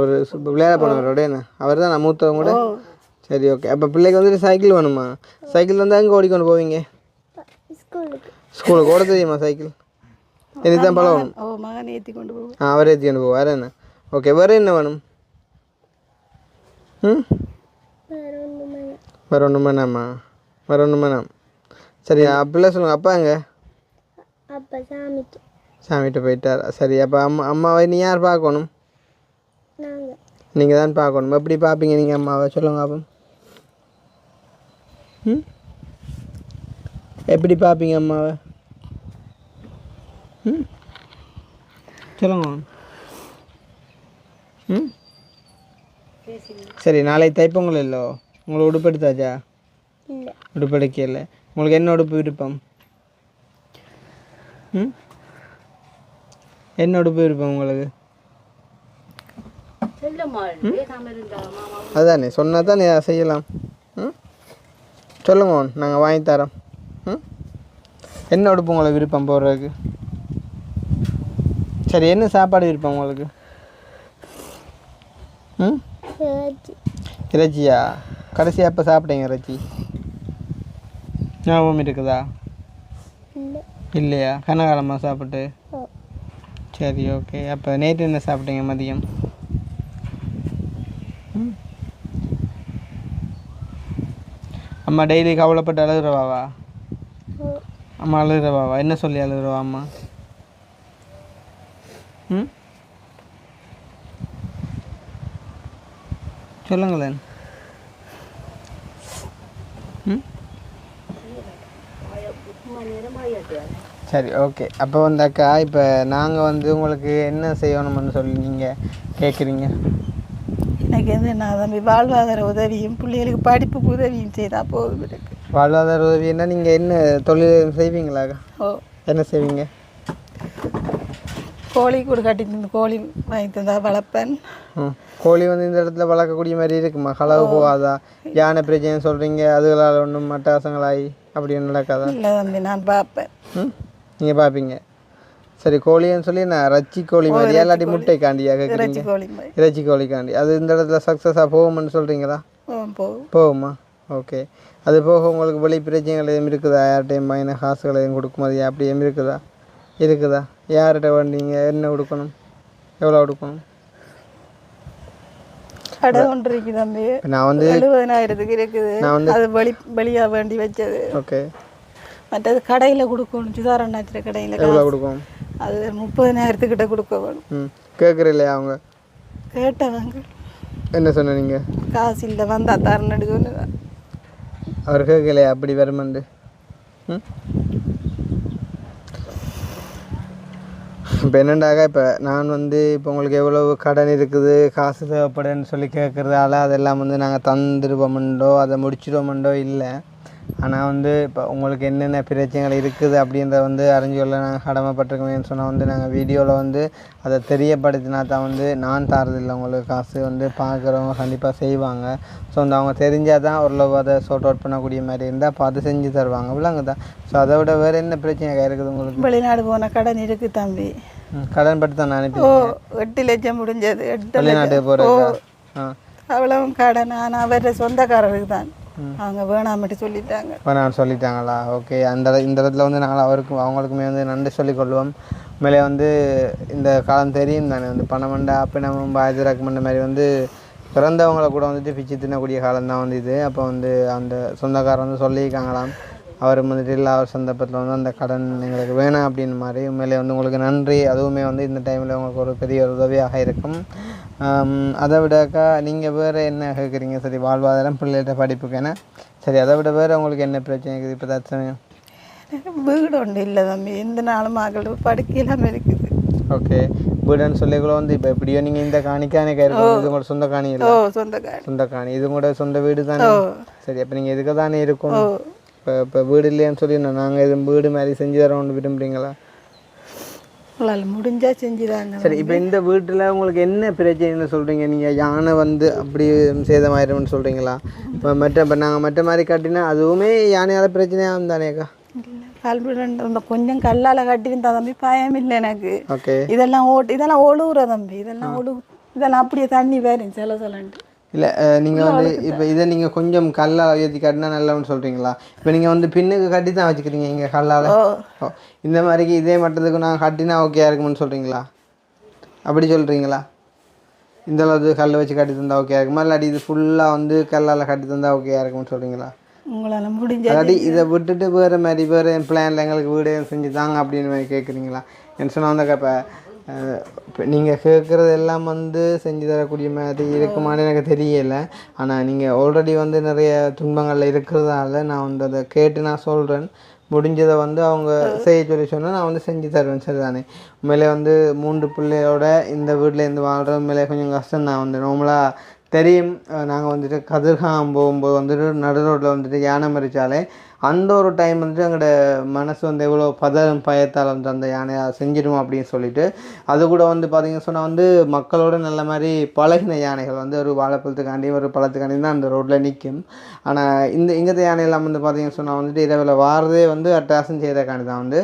ஒரு விளையாட போனவரோட என்ன? அவர் தான் நான் மூத்தவங்க கூட. சரி, ஓகே. அப்போ பிள்ளைக்கு வந்துட்டு சைக்கிள் வேணுமா? சைக்கிள் வந்து அங்கே ஓடிக்கொண்டு போவீங்க? ஸ்கூலுக்கு ஓட தெரியுமா சைக்கிள்? எனக்கு தான் பழகணும். மகன் ஏற்றி கொண்டு போவோம். அவர் ஏற்றி கொண்டு போவோம். வேறு என்ன? ஓகே. வேறு என்ன வேணும்? வேறு ஒன்றும் வேணாம்மா? வேறு ஒன்றும் வேணாம். சரி, அப்படிலாம் சொல்லுங்கள். அப்பா எங்கே? சாமிகிட்ட போயிட்டார். சரி, அப்போ அம்மாவை நீ யார் பார்க்கணும்? நீங்கள் தான் பார்க்கணும். எப்படி பார்ப்பீங்க நீங்கள் அம்மாவை? சொல்லுங்க அப்போ. எப்படி பார்ப்பீங்க அம்மாவை? சொல்லுங்க. சரி, நாளை தைப்பொங்கல் இல்லோ? உங்களுக்கு உடுப்பு எடுத்தாச்சா? உடுப்பு எடுக்கல. உங்களுக்கு என்ன உடுப்பு விருப்பம்? என்ன உடுப்பு விருப்பம் உங்களுக்கு? அதுதானே சொன்னா தான் செய்யலாம். சொல்லுங்க, நாங்கள் வாங்கி தரோம். என்ன உடுப்பு உங்களுக்கு விருப்பம் போடுறதுக்கு? சரி, என்ன சாப்பாடு விருப்பம் உங்களுக்கு? இறைச்சியா? கடைசியாக எப்போ சாப்பிட்டீங்க இறைச்சி? ஞாபகம் இருக்குதா? இல்லையா? கனகாலமாக சாப்பிட்டு. சரி, ஓகே. அப்போ நேற்று என்ன சாப்பிட்டீங்க மதியம்? அம்மா டெய்லி கவலைப்பட்டு அழுகிறவாவா? அம்மா அழுகிறவாவா? என்ன சொல்லி அழுகிறவா அம்மா? ம் சொல்லுங்களேன். ம் சரி ஓகே. அப்போ வந்து அக்கா இப்போ நாங்கள் வந்து உங்களுக்கு என்ன செய்யணும்னு சொல்லி நீங்கள் கேட்குறீங்க? எனக்கு நான் தம்பி வாழ்வாதார உதவியும் பிள்ளைகளுக்கு படிப்புக்கு உதவியும் செய்தால் போதும் எனக்கு. வாழ்வாதார உதவின்னா நீங்கள் என்ன தொழில் செய்வீங்களா? ஓ என்ன செய்வீங்க? கோழி கூட கட்டி தந்து கோழி வாங்கி தந்தா வளர்ப்பேன். கோழி வந்து இந்த இடத்துல வளர்க்கக்கூடிய மாதிரி இருக்குமா? களவு போகாதா? யானை பிரச்சனை சொல்கிறீங்க, அதுகளால் ஒன்றும் மட்டாசங்களாகி அப்படின்னு நடக்காதா? இல்லை தம்பி நான் பார்ப்பேன். நீங்கள் பார்ப்பீங்க. சரி கோழின்னு சொல்லி நான் இறைச்சி கோழி மாதிரியா இல்லாட்டி முட்டைக்காண்டியா கேட்குறீங்க? இறைச்சி கோழி மாதிரி. இறைச்சி கோழிக்காண்டி அது இந்த இடத்துல சக்ஸஸாக போகும்னு சொல்கிறீங்களா? போகும். போகுமா? ஓகே. அது போக உங்களுக்கு வெளி பிரச்சனைகள் எதுவும் இருக்குதா? யார்கிட்டையும் மைன காசுகள் எதுவும் கொடுக்கும்போது அப்படி எதுவும் இருக்குதா? யார்கிட்ட வந்தீங்க? என்ன கொடுக்கணும்? எவ்வளோ கொடுக்கணும்? கடை ஒன்று இருக்கு தம்பி. நான் வந்து 70,000 இருக்குது. நான் வந்து அது வெளியாக வேண்டி வச்சது. ஓகே. மற்றது கடையில் கொடுக்கணும். சுதாரணாச்சிர கடையில் எவ்வளோ கொடுக்கணும்? அது 30,000 கொடுக்க வேணும். கேட்குறீங்களா? அவங்க கேட்டவங்க என்ன சொன்னீங்க? காசு இல்லை வந்தா தரணுன்னு சொன்னதான். அவர் கேட்கலையா அப்படி வருமண்டு? இப்போ என்னண்டாக இப்போ நான் வந்து இப்போ உங்களுக்கு எவ்வளவு கடன் இருக்குது, காசு தேவைப்படுன்னு சொல்லி கேட்குறதால அதெல்லாம் வந்து நாங்கள் தந்துடுவோம்ண்டோ அதை முடிச்சிடுவோம்ண்டோ இல்லை. ஆனால் வந்து இப்போ உங்களுக்கு என்னென்ன பிரச்சனைகள் இருக்குது அப்படின்றத வந்து அறிஞ்சுள்ள நாங்கள் கடமைப்பட்டிருக்கோமேன்னு சொன்னால் வந்து நாங்கள் வீடியோவில் வந்து அதை தெரியப்படுத்தினா தான் வந்து நான் தரதில்லை உங்களுக்கு காசு வந்து பார்க்குறவங்க கண்டிப்பாக செய்வாங்க. ஸோ வந்து அவங்க தெரிஞ்சால் தான் ஓரளவு அதை சார்ட் அவுட் பண்ணக்கூடிய மாதிரி இருந்தால் பார்த்து செஞ்சு தருவாங்க. இவ்வளோங்க தான். ஸோ அதை விட வேறு என்ன பிரச்சனையாக இருக்குது உங்களுக்கு? வெளிநாடு போன கடன் இருக்குது தம்பி. கடன் பட்டு தான் அனுப்பி 8 லட்சம் முடிஞ்சது. 8 வெளிநாட்டுக்கு போகிறேன். அவ்வளவும் கடன். ஆனால் அவர சொந்தக்காரருக்கு தான் அவங்க வேணாமட்டு சொல்லிட்டாங்க. வேணாம் சொல்லிட்டாங்களா? ஓகே. இந்த இடத்துல வந்து நாங்கள் அவங்களுக்குமே வந்து நன்றி சொல்லிக்கொள்வோம். மேலே வந்து இந்த காலம் தெரியும் தானே வந்து பணமண்டா பிணமும் பாயதிராக்குமன்ற மாதிரி வந்து பிறந்தவங்களை கூட வந்துட்டு பிச்சு தின்னக்கூடிய காலம்தான் வந்து இது. அப்போ வந்து அந்த சொந்தக்காரர் வந்து சொல்லியிருக்காங்களாம் அவர் வந்துட்டு இல்லை அவர் சந்தர்ப்பத்தில் வந்து அந்த கடன் எங்களுக்கு வேணாம் அப்படின்னு மாதிரி. உண்மையிலே வந்து உங்களுக்கு நன்றி. அதுவுமே வந்து இந்த டைமில் உங்களுக்கு ஒரு பெரிய உதவியாக இருக்கும். அதை விடக்கா நீங்கள் வேறு என்ன கேட்குறீங்க? சரி வாழ்வாதாரம் பிள்ளைகிட்ட படிப்புக்கு என்ன சரி அதை விட வேறு உங்களுக்கு என்ன பிரச்சனை இருக்குது இப்போ தற்சமயம்? வீடு ஒன்று இல்லை தம்பி. எந்த நாளும் மகள் படுக்கையெல்லாம் இருக்குது. ஓகே. வீடுன்னு சொல்லிக்கூட வந்து இப்போ எப்படியோ நீங்கள் இந்த காணிக்கானே கயிறு இது உங்களோட சொந்த காணி இல்லை? சொந்த காணி. இது கூட சொந்த வீடு தானே? சரி. அப்போ நீங்கள் எதுக்கு தானே இருக்கும்? இப்போ வீடு இல்லையான்னு சொல்லி நாங்கள் எதுவும் வீடு மாதிரி செஞ்சு தரோன்னு விரும்புகிறீங்களா? முடிஞ்சா செஞ்சுதாங்க. சரி. இப்போ இந்த வீட்டில் உங்களுக்கு என்ன பிரச்சனைன்னு சொல்கிறீங்க? நீங்கள் யானை வந்து அப்படி சேதமாயிரும்னு சொல்கிறீங்களா? இப்போ நாங்கள் மற்ற மாதிரி கட்டினா அதுவுமே யானையால் பிரச்சனையாகும் தானேக்கா? கொஞ்சம் கல்லால் கட்டியிருந்தா தம்பி பயம் இல்லை எனக்கு. ஓகே. இதெல்லாம் ஒழுகுற தம்பி. இதெல்லாம் அப்படியே தண்ணி வேறும் சிலன்ட்டு. இல்லை நீங்கள் வந்து இப்போ இதை நீங்கள் கொஞ்சம் கல்லால் உயர்த்தி கட்டினா நல்லவன்னு சொல்கிறீங்களா? இப்போ நீங்கள் வந்து பின்னுக்கு கட்டி தான் வச்சுக்கிறீங்க இங்கே கல்லால். இந்த மாதிரிக்கு இதே மட்டத்துக்கு நான் கட்டினா ஓகேயா இருக்குமென்னு சொல்கிறீங்களா? அப்படி சொல்கிறீங்களா? இந்த அளவுக்கு கல் வச்சு கட்டி தந்தால் ஓகேயா இருக்குமா? இல்லாட்டி இது ஃபுல்லாக வந்து கல்லால் கட்டி தந்தால் ஓகேயா இருக்கும்னு சொல்கிறீங்களா? உங்களால் முடிஞ்ச இல்லாட்டி இதை விட்டுட்டு வேறு மாதிரி வேறு என் பிளானில் எங்களுக்கு வீடு செஞ்சு தாங்க அப்படின்னு மாதிரி கேட்குறீங்களா? என்ன சொன்னால் வந்தாக்கா இப்போ நீங்கள் கேட்குறது எல்லாம் வந்து செஞ்சு தரக்கூடிய மாதிரி இருக்குமான்னு எனக்கு தெரியலை. ஆனால் நீங்கள் ஆல்ரெடி வந்து நிறைய துன்பங்களில் இருக்கிறதால நான் வந்து அதை கேட்டு நான் சொல்கிறேன். முடிஞ்சதை வந்து அவங்க செய்ய சொன்னால் நான் வந்து செஞ்சு தருவேன். சரி தானே? உண்மையிலே வந்து 3 பிள்ளையோட இந்த வீட்டில் இருந்து வாழ்கிற உண்மையிலே கொஞ்சம் கஷ்டம் தான். வந்து நார்மலாக தெரியும். நாங்கள் வந்துட்டு கதிர்காம் போகும்போது வந்துட்டு நடு ரோட்டில் வந்துட்டு யானை மறிச்சாலே அந்த ஒரு டைம் வந்துட்டு எங்களோட மனசு வந்து எவ்வளோ பயத்தால் வந்து அந்த யானையை செஞ்சிடுவோம் அப்படின்னு சொல்லிட்டு அது கூட வந்து பார்த்திங்க சொன்னால் வந்து மக்களோட நல்ல மாதிரி பழகின யானைகள் வந்து ஒரு வாழைப்பழத்துக்காண்டி ஒரு பழத்துக்காண்டி தான் அந்த ரோட்டில் நிற்கும். ஆனால் இங்கத்த யானையெல்லாம் வந்து பார்த்திங்க சொன்னால் வந்துட்டு இரவில் வாரதே வந்து அட்டாசம் செய்கிறக்காண்டி தான் வந்து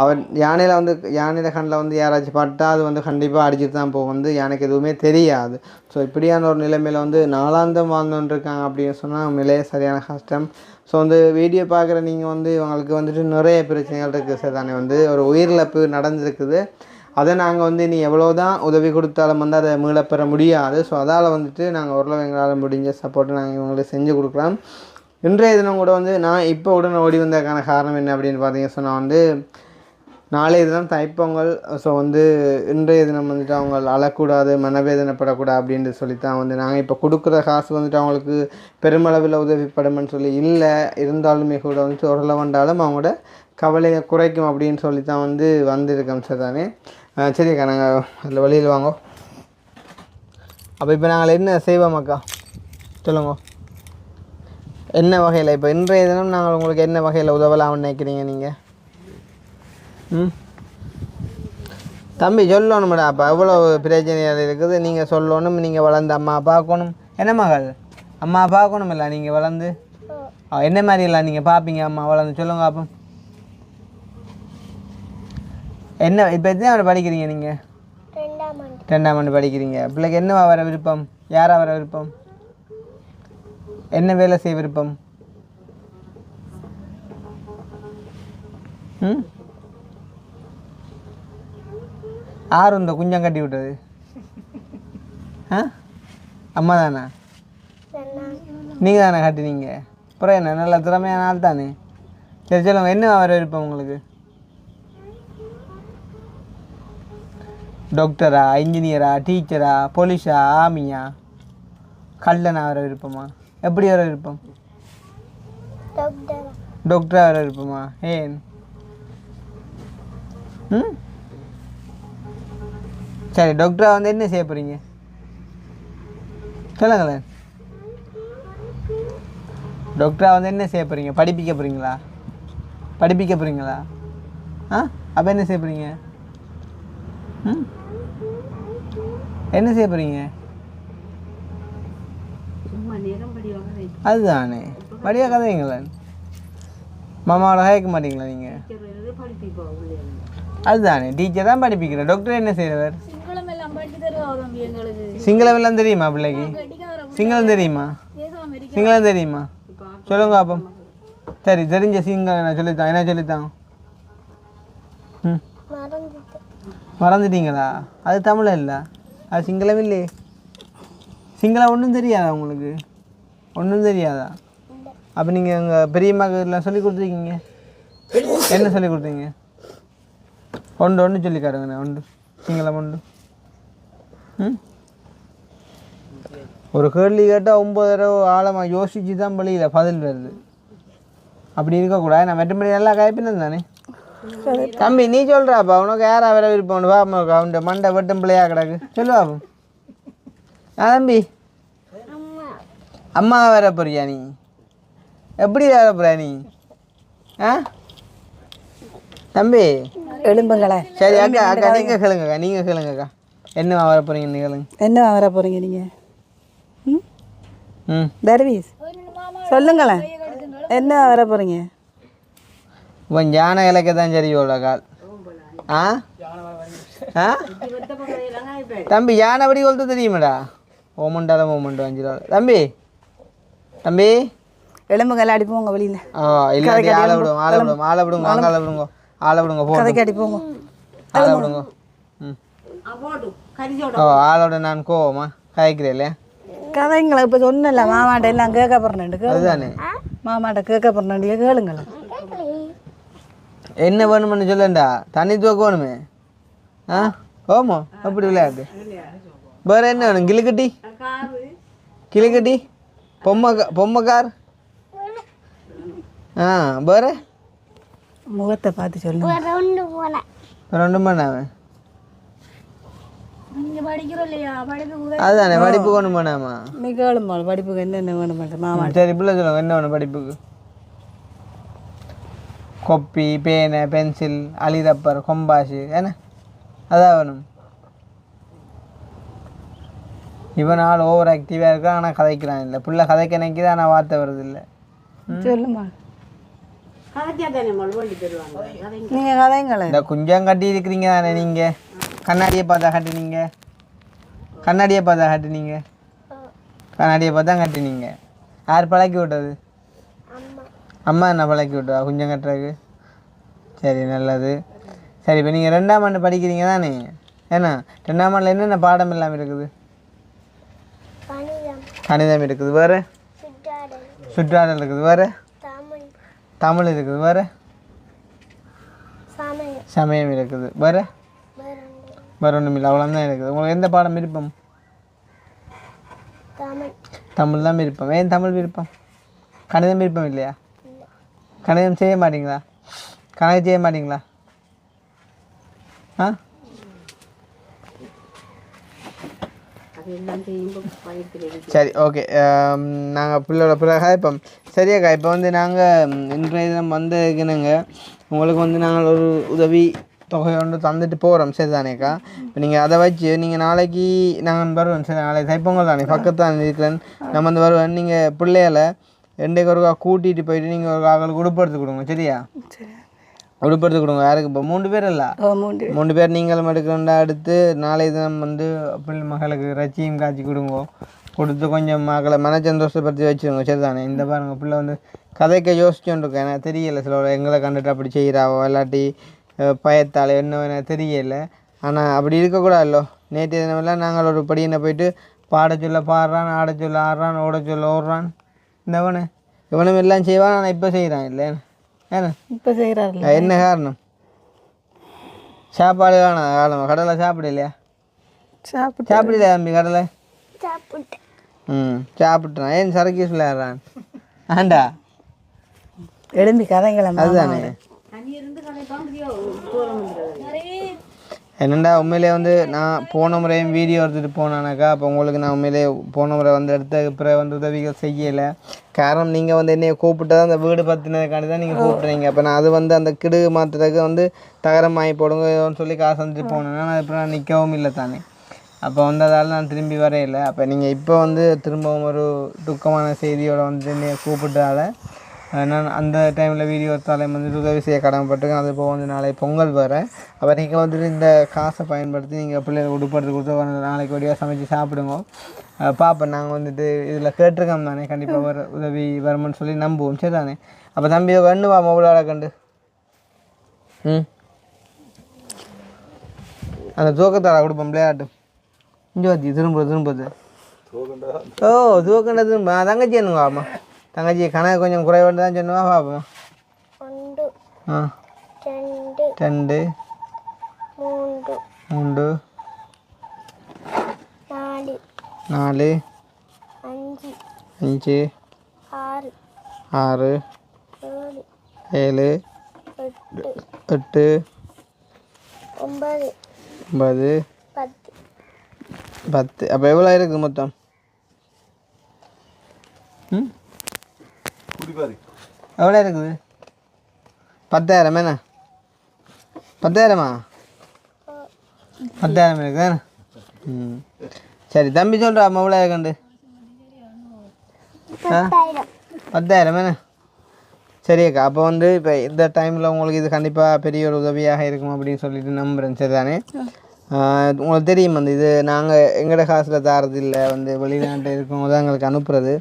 அவன் யானையில் கண்ணில் வந்து யாராச்சும் பட்டால் அது வந்து கண்டிப்பாக அடிச்சுட்டு தான் போகும். வந்து யானைக்கு எதுவுமே தெரியாது. ஸோ இப்படியான ஒரு நிலைமையில் வந்து நாளாந்தம் வாழ்ந்துட்டுருக்காங்க அப்படின்னு சொன்னால் உண்மையிலே சரியான கஷ்டம். ஸோ வந்து வீடியோ பார்க்குற நீங்கள் வந்து இவங்களுக்கு வந்துட்டு நிறைய பிரச்சனைகள் இருக்குது. சார் தானே வந்து ஒரு உயிரிழப்பு நடந்திருக்குது. அதை நாங்கள் வந்து நீ எவ்வளோ தான் உதவி கொடுத்தாலும் வந்து அதை மீளப்பெற முடியாது. ஸோ அதால் வந்துட்டு நாங்கள் ஓரளவு எங்களால் முடிஞ்ச சப்போர்ட்டை நாங்கள் இவங்களுக்கு செஞ்சு கொடுக்கலாம். இன்றைய தினம் கூட வந்து நான் இப்போ உடனே ஓடி வந்ததுக்கான காரணம் என்ன அப்படின்னு பார்த்தீங்கன்னா சொன்னால் வந்து நாளைய தினம் தைப்பொங்கல். ஸோ வந்து இன்றைய தினம் வந்துட்டு அவங்க அழக்கூடாது, மனவேதனைப்படக்கூடாது அப்படின்ட்டு சொல்லித்தான் வந்து நாங்கள் இப்போ கொடுக்குற காசு வந்துட்டு அவங்களுக்கு பெருமளவில் உதவிப்படும்னு சொல்லி இல்லை, இருந்தாலுமே கூட வந்துட்டு ஓரளவுண்டாலும் அவங்களோட கவலையை குறைக்கும் அப்படின்னு சொல்லித்தான் வந்து வந்திருக்கோம். சார் தானே சரிக்கா, நாங்கள் அதில் வழியில் வாங்க. அப்போ இப்போ நாங்கள் என்ன செய்வோம் அக்கா சொல்லுங்க, என்ன வகையில் இப்போ இன்றைய தினம் நாங்கள் உங்களுக்கு என்ன வகையில் உதவலாம்னு நினைக்கிறீங்க நீங்கள்? தம்பி சொல்லணும்டா, அப்போ எவ்வளோ பிரச்சனைகள் இருக்குது, நீங்கள் சொல்லணும். நீங்கள் வளர்ந்து அம்மா பார்க்கணும். என்ன மகள் அம்மா பார்க்கணும் இல்லை, நீங்கள் வளர்ந்து என்ன மாதிரி இல்லை நீங்கள் பார்ப்பீங்க அம்மா வளர்ந்து சொல்லுங்க அப்போ. என்ன இப்போ எத்தனை ஆண்டு படிக்கிறீங்க நீங்கள்? 2ஆம் ஆண்டு படிக்கிறீங்க. பிள்ளைக்கு என்னவா வர விருப்பம், யாராக வர விருப்பம், என்ன வேலை செய்ய விருப்பம்? யார் இந்த குஞ்சம் கட்டி விட்டது? அம்மா தானே? நீங்கள் தானே கட்டினீங்க? அப்புறம் என்ன நல்ல திறமையான ஆள் தானே. சரி சொல்லுங்க, என்ன வர விருப்பம் உங்களுக்கு? டாக்டரா, இன்ஜினியரா, டீச்சரா, போலீஸா, ஆர்மியா, கல்லனா வர விருப்பமா? எப்படி வர விருப்பம்? டாக்டராக வர விருப்பமா? ஏன்? சரி, டாக்டராக வந்து என்ன செய்ய போகிறீங்க சொல்லுங்களேன். டாக்டராக வந்து என்ன செய்ய போகிறீங்க? படிப்பிக்க போகிறீங்களா? படிப்பிக்க போகிறீங்களா? அப்போ என்ன செய்ய போகிறீங்க? என்ன செய்ய போகிறீங்க? அதுதானே படியாக கதைங்களேன். மாமாவோட கேட்க மாட்டீங்களா நீங்கள்? அதுதானே டீச்சர் தான் படிப்பிக்கிறேன். டாக்டர் என்ன செய்கிறவர்? சிங்களம் எல்லாம் தெரியுமா பிள்ளைக்கு? சிங்களம் தெரியுமா? சிங்களம் தெரியுமா சொல்லுங்க அப்போ. சரி, தெரிஞ்ச சிங்களம் என்ன சொல்லித்தான், என்ன சொல்லித்தான்? மறந்துட்டீங்களா? அது தமிழ் இல்லை, அது சிங்களம் இல்லையே. சிங்களம் ஒன்றும் தெரியாதா உங்களுக்கு? ஒன்றும் தெரியாதா? அப்போ நீங்கள் எங்கள் பெரியம்மாக்கு எல்லாம் சொல்லி கொடுத்துருக்கீங்க. என்ன சொல்லி கொடுத்தீங்க? ஒன்று சொல்லி காட்டுங்கண்ணே. ஒன்று சிங்களம் ஒன்று. ஒரு கேள்வி கேட்டால் 9 தடவை ஆழமாக யோசிச்சு தான் பள்ளியில் பதில் வருது. அப்படி இருக்கக்கூடாது. நான் வெட்டும்படி நல்லா காய்ப்பினது தானே. தம்பி நீ சொல்கிறாப்பா, உனக்கு யாரா வர விருப்பம்? வா அவன் மண்டை வெட்டும் பிள்ளையாக கிடக்கு சொல்லுவாப்பா. தம்பி அம்மா வர போறியா நீ? எப்படி வர போறியா நீ? தம்பி எலும்புங்களே. சரி அக்கா, அக்கா நீங்கள் கேளுங்கக்கா, நீங்கள் கேளுங்கக்கா. என்னவா வர போகிறீங்க கேளுங்க. என்னவா வர போகிறீங்க நீங்கள்? தர்வீஸ் சொல்லுங்களேன், என்ன வர போகிறீங்க? உன் யானை இலக்க தான் சரி எவ்வளோ கால். தம்பி யானை படி கொளுத்து தெரியுமாடா? ஓமண்டாலும் ஓமண்டு 5 ரூபா. தம்பி தம்பி எலும்புகளை அடிப்போங்க வெளியில். இல்லாட்டி ஆளை விடுவோம், ஆளை விடுவோம், ஆளை விடுங்க, ஆளை விடுங்க, ஆளை விடுங்க, கதைக்கு அடிப்போங்க, ஆளை விடுங்க. ஆளோட நான் கோவமா காய்க்கிறேன் இல்லையா? கதைங்களை இப்போ சொன்னல மாமாட்ட எல்லாம் கேட்க போகிறேன். அதுதானே மாமாட்ட கேட்க போகிறேன், கேளுங்களேன். என்ன வேணுமென்னு சொல்லண்டா, தண்ணி தூக்கணுமே. ஓமோ அப்படி விளையாடு. வேறு என்ன வேணும்? கிளிக்கட்டி, கிளிக்கட்டி, பொம்மை கார். வேறு முகத்தை பார்த்து சொல்லுங்க. ரெண்டும் பண்ணாம அதுதானே படிப்பு கொண்டு போனாமா? நீ கேளுமா படிப்புக்கு என்னென்ன வேணும் மாமா? சரி பிள்ளை சொல்லுங்க, என்ன வேணும் படிப்புக்கு? கொப்பி, பேனை, பென்சில், அலிரப்பர், கொம்பாசு, என்ன அதான் வேணும். இவன் ஆள் ஓவர் ஆக்டிவாக இருக்கான், ஆனால் கதைக்கிறான் இல்லை. பிள்ளை கதைக்க நினைக்கிது, ஆனால் வார்த்தை வருது இல்லை. சொல்லுமா நீங்கள் கதைங்களேன். இந்த குஞ்சம் கட்டி இருக்கிறீங்க தானே நீங்கள்? கண்ணாடியை பார்த்தா கட்டினீங்க? கண்ணாடியை பார்த்தா கட்டினீங்க? கண்ணாடியை பார்த்தா கட்டினீங்க. யார் பழக்கி விட்டது? அம்மா என்ன பழக்கி விட்டா குஞ்சம் கட்டுறதுக்கு? சரி, நல்லது. சரி, இப்போ நீங்கள் 2ஆம் ஆண்டு படிக்கிறீங்க தானே? ஏன்னா 2ஆம் ஆண்டில் என்னென்ன பாடம் இல்லாமல் இருக்குது? கணிதம் இருக்குது. வேறு சுற்றாடல் இருக்குது, வேறு தமிழ் இருக்குது, வேறு சமயம் இருக்குது, வேறு வேறு ஒன்றும் இல்லை, அவ்வளோதான் இருக்குது. உங்களுக்கு எந்த பாடம் விருப்பம்? தமிழ் தான் விருப்பம். ஏன் தமிழ் விருப்பம்? கணிதம் விருப்பம் இல்லையா? கணிதம் செய்ய மாட்டீங்களா? கணக்கு செய்ய மாட்டீங்களா? ஆ சரி, ஓகே. நாங்கள் பிள்ளைக இப்போ சரியாக்கா. இப்போ வந்து நாங்கள் இன்றைய தினம் வந்திருக்கணுங்க. உங்களுக்கு வந்து நாங்கள் ஒரு உதவி தொகை ஒன்று தந்துட்டு போகிறோம், சரி தானேக்கா? இப்போ நீங்கள் அதை வச்சு நீங்கள் நாளைக்கு நாங்கள் வருவேன், சரி? நாளைக்கு தைப்பொங்கல் தானே, பக்கத்து தான் இருக்கிறேன், நம்ம வந்து வருவேன். நீங்கள் பிள்ளைகளை ரெண்டைக்கு ஒருக்கா கூட்டிகிட்டு போயிட்டு நீங்கள் ஒரு ஆக்களுக்கு உடுப்படுத்து கொடுங்க, சரியா? உடுப்படுத்து கொடுங்க. யாருக்கு? இப்போ 3 பேர் இல்லை, 3 பேர் நீங்களும் எடுக்கிறோண்டா. அடுத்து நாளைய தினம் வந்து பிள்ளை மகளுக்கு ரச்சியும் காய்ச்சி கொடுங்க, கொடுத்து கொஞ்சம் மகளை மன சந்தோஷப்படுத்தி வச்சுருங்க, சரி தானே? இந்த பாருங்கள், பிள்ளை வந்து கதைக்க யோசிச்சுருக்கேன், எனக்கு தெரியலை. சில எங்களை கண்டுட்டு அப்படி செய்கிறாவோ இல்லாட்டி பயத்தால் என்ன தெரியல. ஆனால் அப்படி இருக்கக்கூடாதுல்லோ. நேற்று தினமெல்லாம் நாங்கள் ஒரு படியினை போயிட்டு பாட சொல்ல பாடுறான், ஆட சொல்ல ஆடுறான், ஓட சொல்ல ஓடுறான். இந்தவனு இவனும் எல்லாம் செய்வான், ஆனால் இப்போ செய்கிறான் இல்லை ஏன்னா இப்போ செய்கிறாரு. என்ன காரணம்? சாப்பாடு காரணம். கடலை சாப்பிடலையா? சாப்பிடலையா தம்பி? கடலை சாப்பிட்றான். ஏன் சரக்கு விளையாடுறான்? ஆண்டா எழும்பி கதைங்கள அதுதானே. என்னண்டா உண்மையிலே வந்து நான் போன முறையும் வீடியோ எடுத்துகிட்டு போனானாக்கா, அப்போ உங்களுக்கு நான் உண்மையிலே போன முறை வந்து எடுத்த பிறகு வந்து உதவிகள் செய்யலை. காரணம் நீங்கள் வந்து என்னையை கூப்பிட்டு அந்த வீடு பற்றினதுக்காண்டி தான் நீங்கள் கூப்பிட்றீங்க. அப்போ நான் அது வந்து அந்த கிடு மாற்றுறதுக்கு வந்து தகரம் வாங்கி போடுங்கன்னு சொல்லி காசு வந்துட்டு போனேன்னா நான் இப்போ நான் நிற்கவும் இல்லை தானே. அப்போ வந்து அதால் நான் திரும்பி வரையில்லை. அப்போ நீங்கள் இப்போ வந்து திரும்பவும் ஒரு துக்கமான செய்தியோடு வந்து என்னையை கூப்பிட்டால நான் அந்த டைமில் வீடியோ எடுத்தாலே வந்துட்டு உதவி செய்ய கடமைப்பட்டிருக்கேன். அது போக வந்து நாளைக்கு பொங்கல் வேறு. அப்போ நீங்கள் வந்துட்டு இந்த காசை பயன்படுத்தி நீங்கள் பிள்ளைகளுக்கு உடுப்படுத்து கொடுத்து நாளைக்கு வழியாக சமைச்சு சாப்பிடுங்க. பார்ப்பேன். நாங்கள் வந்துட்டு இதில் கேட்டிருக்கோம் தானே, கண்டிப்பாக வர உதவி வரும்னு சொல்லி நம்புவோம், சரி தானே? அப்போ தம்பி கண்டு வா மொபைலோட கண்டு அந்த தூக்கத்தால் கொடுப்போம் விளையாட்டு. இங்கே வச்சு திரும்புது ஓ தூக்கண்டா திரும்ப தங்கச்சி என்னங்க ஆமா தங்கச்சி கணக்கு கொஞ்சம் குறைவாக தான் சொன்னுவா பார்ப்போம். 2 3 4 5 6 7 8 9 10. அப்போ எவ்வளோ இருக்குது மொத்தம்? எவ்வளோ இருக்குது? 10,000 என்ன? 10,000மா? 10,000 இருக்குதானே? சரி தம்பி சொல்கிறா எவ்வளோ இருக்குண்டு? 10,000 என்ன? சரியாக்கா. அப்போ வந்து இப்போ இந்த டைமில் உங்களுக்கு இது கண்டிப்பாக பெரிய ஒரு உதவியாக இருக்கும் அப்படின்னு சொல்லிட்டு நம்புகிறேன், சரி தானே? உங்களுக்கு தெரியும் வந்து இது நாங்கள் எங்களோட காசில் தாரது இல்லை, வந்து வெளிநாட்டில் இருக்கவங்க தான் எங்களுக்கு அனுப்புகிறது.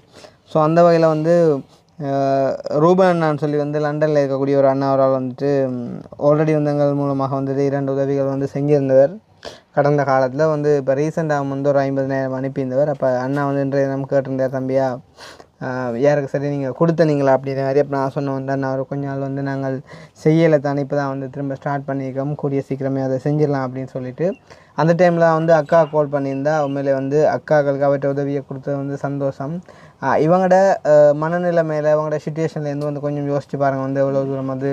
ஸோ அந்த வகையில் வந்து ரூபன் அண்ணான்னு சொல்லி வந்து லண்டனில் இருக்கக்கூடிய ஒரு அண்ணா அவரால் வந்துட்டு ஆல்ரெடி வந்து எங்கள் மூலமாக வந்துட்டு 2 உதவிகள் வந்து செஞ்சிருந்தவர் கடந்த காலத்தில். வந்து இப்போ ரீசெண்டாக வந்து ஒரு 50,000 அனுப்பியிருந்தவர். அப்போ அண்ணா வந்து இன்றைய நம்ம கேட்டிருந்தார், தம்பியா யாருக்கு சரி நீங்கள் கொடுத்தனீங்களா அப்படின்ற மாதிரி. அப்போ நான் சொன்ன வந்து அண்ணா ஒரு கொஞ்ச நாள் வந்து நாங்கள் செய்யலை தானே, இப்போ தான் வந்து திரும்ப ஸ்டார்ட் பண்ணியிருக்கோம், கூடிய சீக்கிரமே அதை செஞ்சிடலாம் அப்படின்னு சொல்லிட்டு அந்த டைமில் வந்து அக்கா கால் பண்ணியிருந்தா. உண்மையிலே வந்து அக்காக்களுக்கு அவற்றை உதவியை கொடுத்தது வந்து சந்தோஷம். இவங்களோட மனநிலை மேலே அவங்களோட சுச்சுவேஷன்லேருந்து வந்து கொஞ்சம் யோசிச்சு பாருங்கள், வந்து எவ்வளோ தூரம் வந்து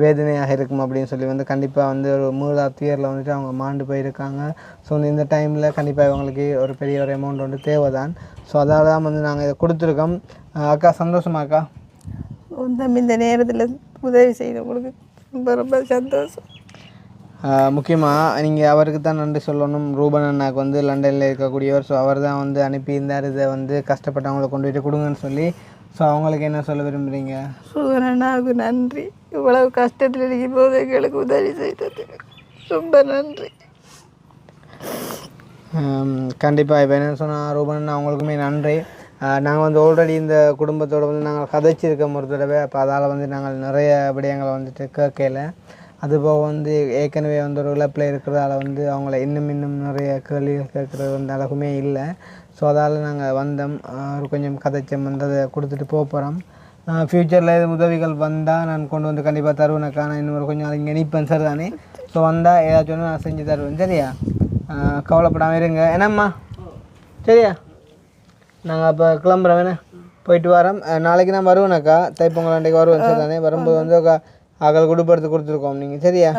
வேதனையாக இருக்கும் அப்படின்னு சொல்லி வந்து கண்டிப்பாக வந்து ஒரு துயரில் வந்துட்டு அவங்க மாண்டு போயிருக்காங்க. ஸோ இந்த டைமில் கண்டிப்பாக இவங்களுக்கு ஒரு பெரிய ஒரு அமௌண்ட் வந்து தேவை தான். ஸோ அதால் தான் வந்து நாங்கள் இதை கொடுத்துருக்கோம். அக்கா சந்தோஷமாக்கா? இந்த நேரத்தில் உதவி செய்தவங்களுக்கு ரொம்ப ரொம்ப சந்தோஷம். முக்கியமாக நீங்கள் அவருக்கு தான் நன்றி சொல்லணும். ரூபன் அண்ணாக்கு வந்து லண்டனில் இருக்கக்கூடியவர். ஸோ அவர் தான் வந்து அனுப்பியிருந்தார் இதை வந்து கஷ்டப்பட்டவங்களை கொண்டு போய்ட்டு கொடுங்கன்னு சொல்லி. ஸோ அவங்களுக்கு என்ன சொல்ல விரும்புகிறீங்க? ரூபன் அண்ணாவுக்கு நன்றி. இவ்வளவு கஷ்டத்தில் இருக்கும் போது எங்களுக்கு உதவி செய்ததுக்கு ரொம்ப நன்றி. கண்டிப்பாக இப்போ என்ன சொன்னால் ரூபன் அண்ணா அவங்களுக்குமே நன்றி. நாங்கள் வந்து ஆல்ரெடி இந்த குடும்பத்தோடு வந்து நாங்கள் கதைச்சிருக்கோம் ஒரு தடவை. அப்போ அதால் வந்து நாங்கள் நிறைய விடயங்களை வந்துட்டு கேட்கல. அதுபோக வந்து ஏற்கனவே வந்து ஒரு இழப்பில் இருக்கிறதால வந்து அவங்கள இன்னும் நிறைய கேள்விகள் கேட்குறது வந்து அளவுமே இல்லை. ஸோ அதால் நாங்கள் வந்தோம், ஒரு கொஞ்சம் கதைச்சம் வந்து அதை கொடுத்துட்டு போகிறோம். ஃப்யூச்சரில் எது உதவிகள் வந்தால் நான் கொண்டு வந்து கண்டிப்பாக தருவேனக்கா. நான் இன்னும் கொஞ்சம் நாள் இங்கே நிற்பேன் சார் தானே. ஸோ வந்தால் ஏதாச்சும் ஒன்று நான் செஞ்சு தருவேன். சரியா, கவலைப்படாமல் இருங்க. என்னம்மா சரியா, நாங்கள் அப்போ கிளம்புறோம். வேணா போயிட்டு வரோம். நாளைக்கு நான் வருவேனக்கா, தைப்பொங்கல் அன்றைக்கு வருவேன் சார் தானே. வரும்போது வந்து அகல் குடுப்படுத்து கொடுத்துருக்கோம் நீங்கள். சரியா,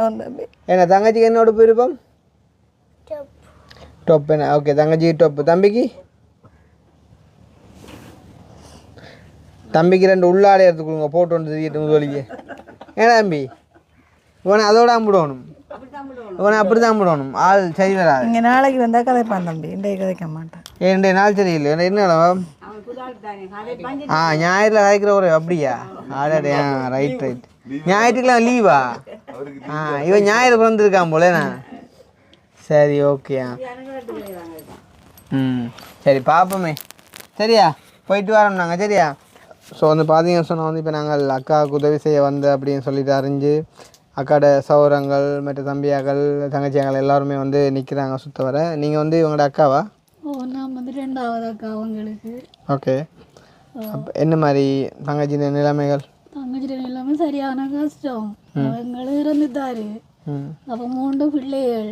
என்ன தங்கச்சிக்கு என்ன உடுப்பு இருப்போம்? டொப். என்ன ஓகே, தங்கச்சிக்கு டொப்பு. தம்பிக்கு 2 உள்ளாடை எடுத்து கொடுங்க, போட்டு வந்து திட்டு முதலிக்கு. ஏன்னா தம்பி இவனை அதோட அம்பிடணும், இவனை அப்படி தான் அம்பிடணும். ஆள் சரி வராது. இங்கே நாளைக்கு வந்தால் கதைப்பான் தம்பி, இன்றைக்கு கதைக்க மாட்டேன். 2 நாள் சரியில்லை. என்ன ஞாயிறில் கதைக்கிற ஒரு அப்படியா? ஆடாடே, ரைட். ஞாயிற்றுக்கெல்லாம் லீவா? இவன் ஞாயிறு பிறந்திருக்கான் போலேண்ணா. சரி, ஓகேயா. சரி பார்ப்போமே. சரியா, போயிட்டு வரோம் நாங்கள். சரியா, ஸோ வந்து பார்த்தீங்கன்னு சொன்னால் வந்து இப்போ நாங்கள் அக்காவுக்கு உதவி செய்ய வந்து அப்படின்னு சொல்லிட்டு அறிஞ்சு அக்காட சௌரங்கள் மற்ற தம்பியாக்கள் தங்கச்சியாக்கள் எல்லாருமே வந்து நிற்கிறாங்க சுற்ற வர. நீங்கள் வந்து இவங்களோட அக்காவா? நான் வந்து 2வது அக்கா அவங்களுக்கு. ஓகே, அப்போ என்ன மாதிரி தங்கச்சின நிலைமைகள்? தங்கச்சி எல்லாமே சரியான கஷ்டம். அவங்களும் இறந்துட்டாரு. அப்போ 3 பிள்ளைகள்.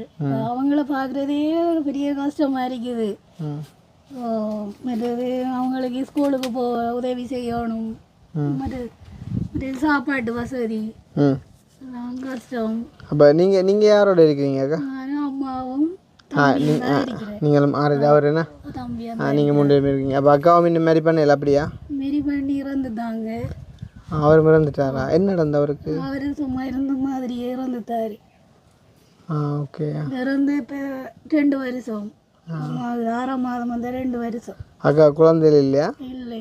அவங்கள பார்க்குறதே பெரிய கஷ்டமாக இருக்குது. மற்றது அவங்களுக்கு ஸ்கூலுக்கு போக உதவி செய்யணும், மற்ற சாப்பாட்டு வசதி கஷ்டம். அப்போ நீங்கள் யாரோட இருக்கீங்க அக்கா? நானும் அம்மாவும் நீங்களும் அவர் என்ன தம்பி நீங்கள் 3 பேர் இருக்கீங்க. அப்போ அக்காவும் இன்னும் மாரி பண்ணல? அப்படியா? மாரி பண்ணி இறந்துட்டாங்க. அவர் இறந்துட்டாரா? என்ன நடந்த அவருக்கு? அவர் சும்மா இருந்த மாதிரியே இறந்துட்டாரு. ஓகே, இறந்து இப்போ 2 வருஷம். 6ஆம் மாதம் வந்து 2 வருஷம். அக்கா குழந்தைகள் இல்லையா? இல்லை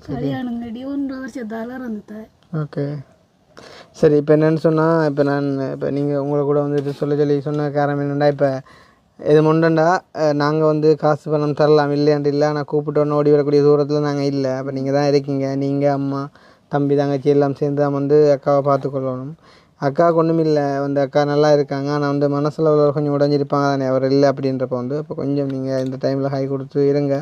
கல்யாணம் கட்டி 1 வருஷத்தால் இறந்துட்டார். ஓகே, சரி. இப்போ என்னென்னு சொன்னால் இப்போ நீங்கள் உங்களை கூட வந்துட்டு சொல்லி சொன்ன காரணம் என்னென்னா, இப்போ இது முண்டண்டா நாங்கள் வந்து காசு பணம் தரலாம், இல்லையாண்டு இல்லை. ஆனால் கூப்பிட்டோன்னு ஓடி வரக்கூடிய தூரத்தில் நாங்கள் இல்லை. அப்போ நீங்கள் தான் இருக்கீங்க. நீங்கள் அம்மா தம்பி தங்கச்சி எல்லாம் சேர்ந்து தான் வந்து அக்காவை பார்த்துக்கொள்ளணும். அக்காவுக்கு ஒன்றும் இல்லை, வந்து அக்கா நல்லா இருக்காங்க. ஆனால் வந்து மனசில் கொஞ்சம் உடஞ்சிருப்பாங்க தானே, அவர் இல்லை அப்படின்றப்ப வந்து அப்போ கொஞ்சம் நீங்கள் இந்த டைமில் கை கொடுத்து இருங்க.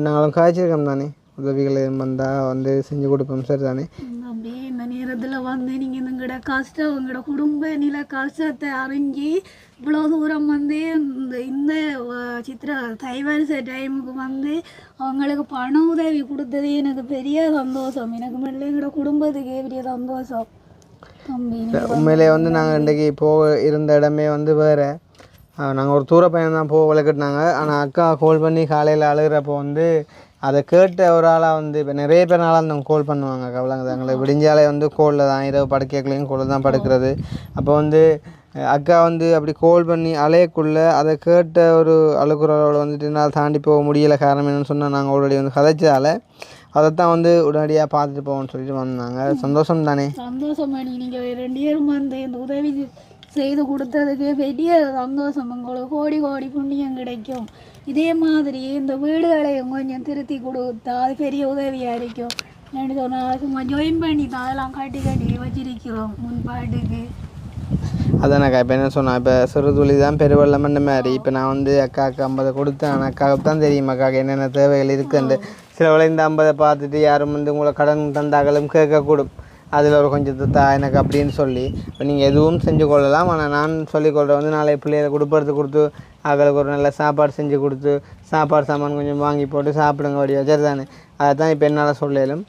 நாங்களும் காய்ச்சிருக்கோம் தானே, உதவிகள் வந்தால் வந்து செஞ்சு கொடுப்போம் சார் தானே. அப்படி இந்த நேரத்தில் வந்து நீங்கள் எங்களோட கஷ்டம், உங்களோட குடும்ப நில கஷ்டத்தை அறிஞ்சு இவ்வளோ தூரம் வந்து இந்த சித்திரை தைவரிசை டைமுக்கு வந்து அவங்களுக்கு பண உதவி கொடுத்தது எனக்கு பெரிய சந்தோஷம். எனக்கு மட்டும் எங்களோட குடும்பத்துக்கே பெரிய சந்தோஷம் தம்பி. உண்மையிலே வந்து நாங்கள் இன்றைக்கி போக இருந்த இடமே வந்து வேறு. நாங்கள் ஒரு தூர பையன் தான் போக விளக்கிட்டாங்க. ஆனால் அக்கா கால் பண்ணி காலையில் அழுகிறப்போ வந்து அதை கேட்ட ஒரு ஆளாக வந்து இப்போ நிறைய பேர்னால அந்த கால் பண்ணுவாங்க. கவலைங்க எங்களுக்கு விடிஞ்சாலே வந்து கோலில் தான், இரவு படுக்கைகளையும் கோலில் தான் படுக்கிறது. அப்போ வந்து அக்கா வந்து அப்படி கால் பண்ணி அலையக்குள்ளே அதை கேட்ட ஒரு அழுகுறோட வந்துட்டு என்னால் தாண்டி போக முடியலை. காரணம் என்னென்னு சொன்னால் நாங்கள் ஆல்ரெடி வந்து கதைச்சால அதைத்தான் வந்து உடனடியாக பார்த்துட்டு போவோம்னு சொல்லிட்டு வந்தாங்க. சந்தோஷம் தானே? சந்தோஷம் பண்ணி நீங்கள் 2 பேரும் வந்து இந்த உதவி செய்து கொடுத்ததுக்கு பெரிய சந்தோஷம். உங்களுக்கு கோடி கோடி புண்ணியம் கிடைக்கும். இதே மாதிரி இந்த வீடுகளையும் கொஞ்சம் திருத்தி கொடுத்தா அது பெரிய உதவியாக இருக்கும். என்ன சொன்னால் சும்மா ஜாயின் பண்ணி தான் அதெல்லாம் கட்டி வச்சிருக்கிறோம் முன்பாட்டுக்கு. அதானக்கா இப்போ என்ன சொன்னால், இப்போ சிறு துளி தான் பெருவெள்ளம் பண்ண மாதிரி. இப்போ நான் வந்து அக்காவுக்கு 50 கொடுத்தேன். ஆனால் அக்காவுக்கு தான் தெரியும் அக்காவுக்கு என்னென்ன தேவைகள் இருக்குன்னு. சில வேளை இந்த 50 பார்த்துட்டு யாரும் வந்து உங்களை கடன் தந்தாக்களும் கேட்கக்கூடும், அதில் ஒரு கொஞ்சத்தை தா எனக்கு அப்படின்னு சொல்லி. இப்போ நீங்கள் எதுவும் செஞ்சு கொள்ளலாம். ஆனால் நான் சொல்லிக்கொள்கிறேன் வந்து நாளை பிள்ளைகளை கொடுத்து அவங்களுக்கு ஒரு நல்ல சாப்பாடு செஞ்சு கொடுத்து சாப்பாடு சாமான் கொஞ்சம் வாங்கி போட்டு சாப்பிடுங்க வடி வச்சது தானே. அதை தான் இப்போ என்னால் சொல்லலும்.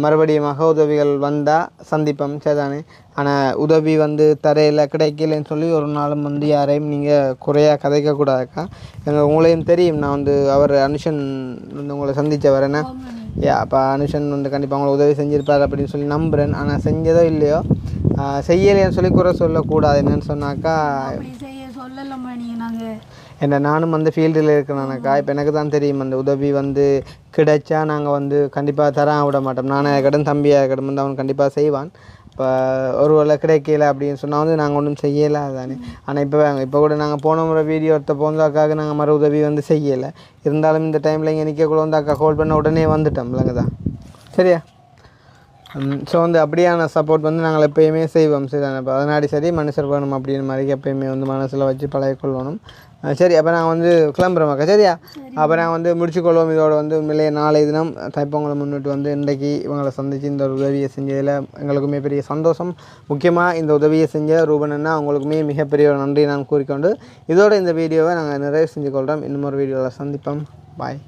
மறுபடியும் உதவிகள் வந்தால் சந்திப்போம் சரிதானே. ஆனால் உதவி வந்து தரையில் கிடைக்கலன்னு சொல்லி ஒரு நாளும் வந்து யாரையும் நீங்கள் குறையாக கதைக்கக்கூடாதுக்கா. எங்கள் உங்களையும் தெரியும், நான் வந்து அவர் அனுஷன் வந்து உங்களை சந்தித்தவர் என்ன. அப்போ அனுஷன் வந்து கண்டிப்பாக அவங்களை உதவி செஞ்சுருப்பார் அப்படின்னு சொல்லி நம்புகிறேன். ஆனால் செஞ்சதோ இல்லையோ செய்யலைன்னு சொல்லி குறை சொல்லக்கூடாது. என்னென்னு சொன்னாக்கா என்ன நானும் வந்து ஃபீல்டில் இருக்கிறேனாக்கா. இப்போ எனக்கு தான் தெரியும் அந்த உதவி வந்து கிடைச்சா நாங்கள் வந்து கண்டிப்பாக தர விட மாட்டோம். நானே இருக்கட்டும் தம்பியாக இருக்கட்டும் வந்து அவன் கண்டிப்பாக செய்வான். இப்போ ஒரு வேளை கிடைக்கல அப்படின்னு சொன்னால் வந்து நாங்கள் ஒன்றும் செய்யலை தானே. ஆனால் இப்போ கூட நாங்கள் போன முறை வீடியோ எடுத்த போந்து அக்காவுக்கு நாங்கள் மறு உதவி வந்து செய்யலை. இருந்தாலும் இந்த டைமில் இங்கே நிற்கக்குள்ள வந்து அக்கா கால் பண்ண உடனே வந்துட்டோம் இல்லைங்க தான். சரியா, ஸோ வந்து அப்படியான சப்போர்ட் வந்து நாங்கள் எப்பயுமே செய்வோம். சரி இப்போ அதனாடி சரி மனுஷர் வேணும் அப்படின்னு மாதிரி எப்பயுமே வந்து மனசில் வச்சு பழகிக்கொள்ளணும். சரி அப்போ நாங்கள் வந்து கிளம்புறோமாக்கா. சரியா அப்போ நாங்கள் வந்து முடிச்சுக்கொள்வோம். இதோட வந்து உண்மையிலேயே நாளை தினம் தைப்பொங்கலை முன்னிட்டு வந்து இன்றைக்கு இவங்களை சந்தித்து இந்த ஒரு உதவியை செஞ்சதில் எங்களுக்குமே பெரிய சந்தோஷம். முக்கியமாக இந்த உதவியை செஞ்ச ரூபனன்னா அவங்களுக்குமே மிகப்பெரிய ஒரு நன்றி நான் கூறிக்கொண்டு இதோட இந்த வீடியோவை நாங்கள் நிறைவு செஞ்சு கொள்கிறோம். இன்னும் ஒரு வீடியோவில் சந்திப்போம். பாய்.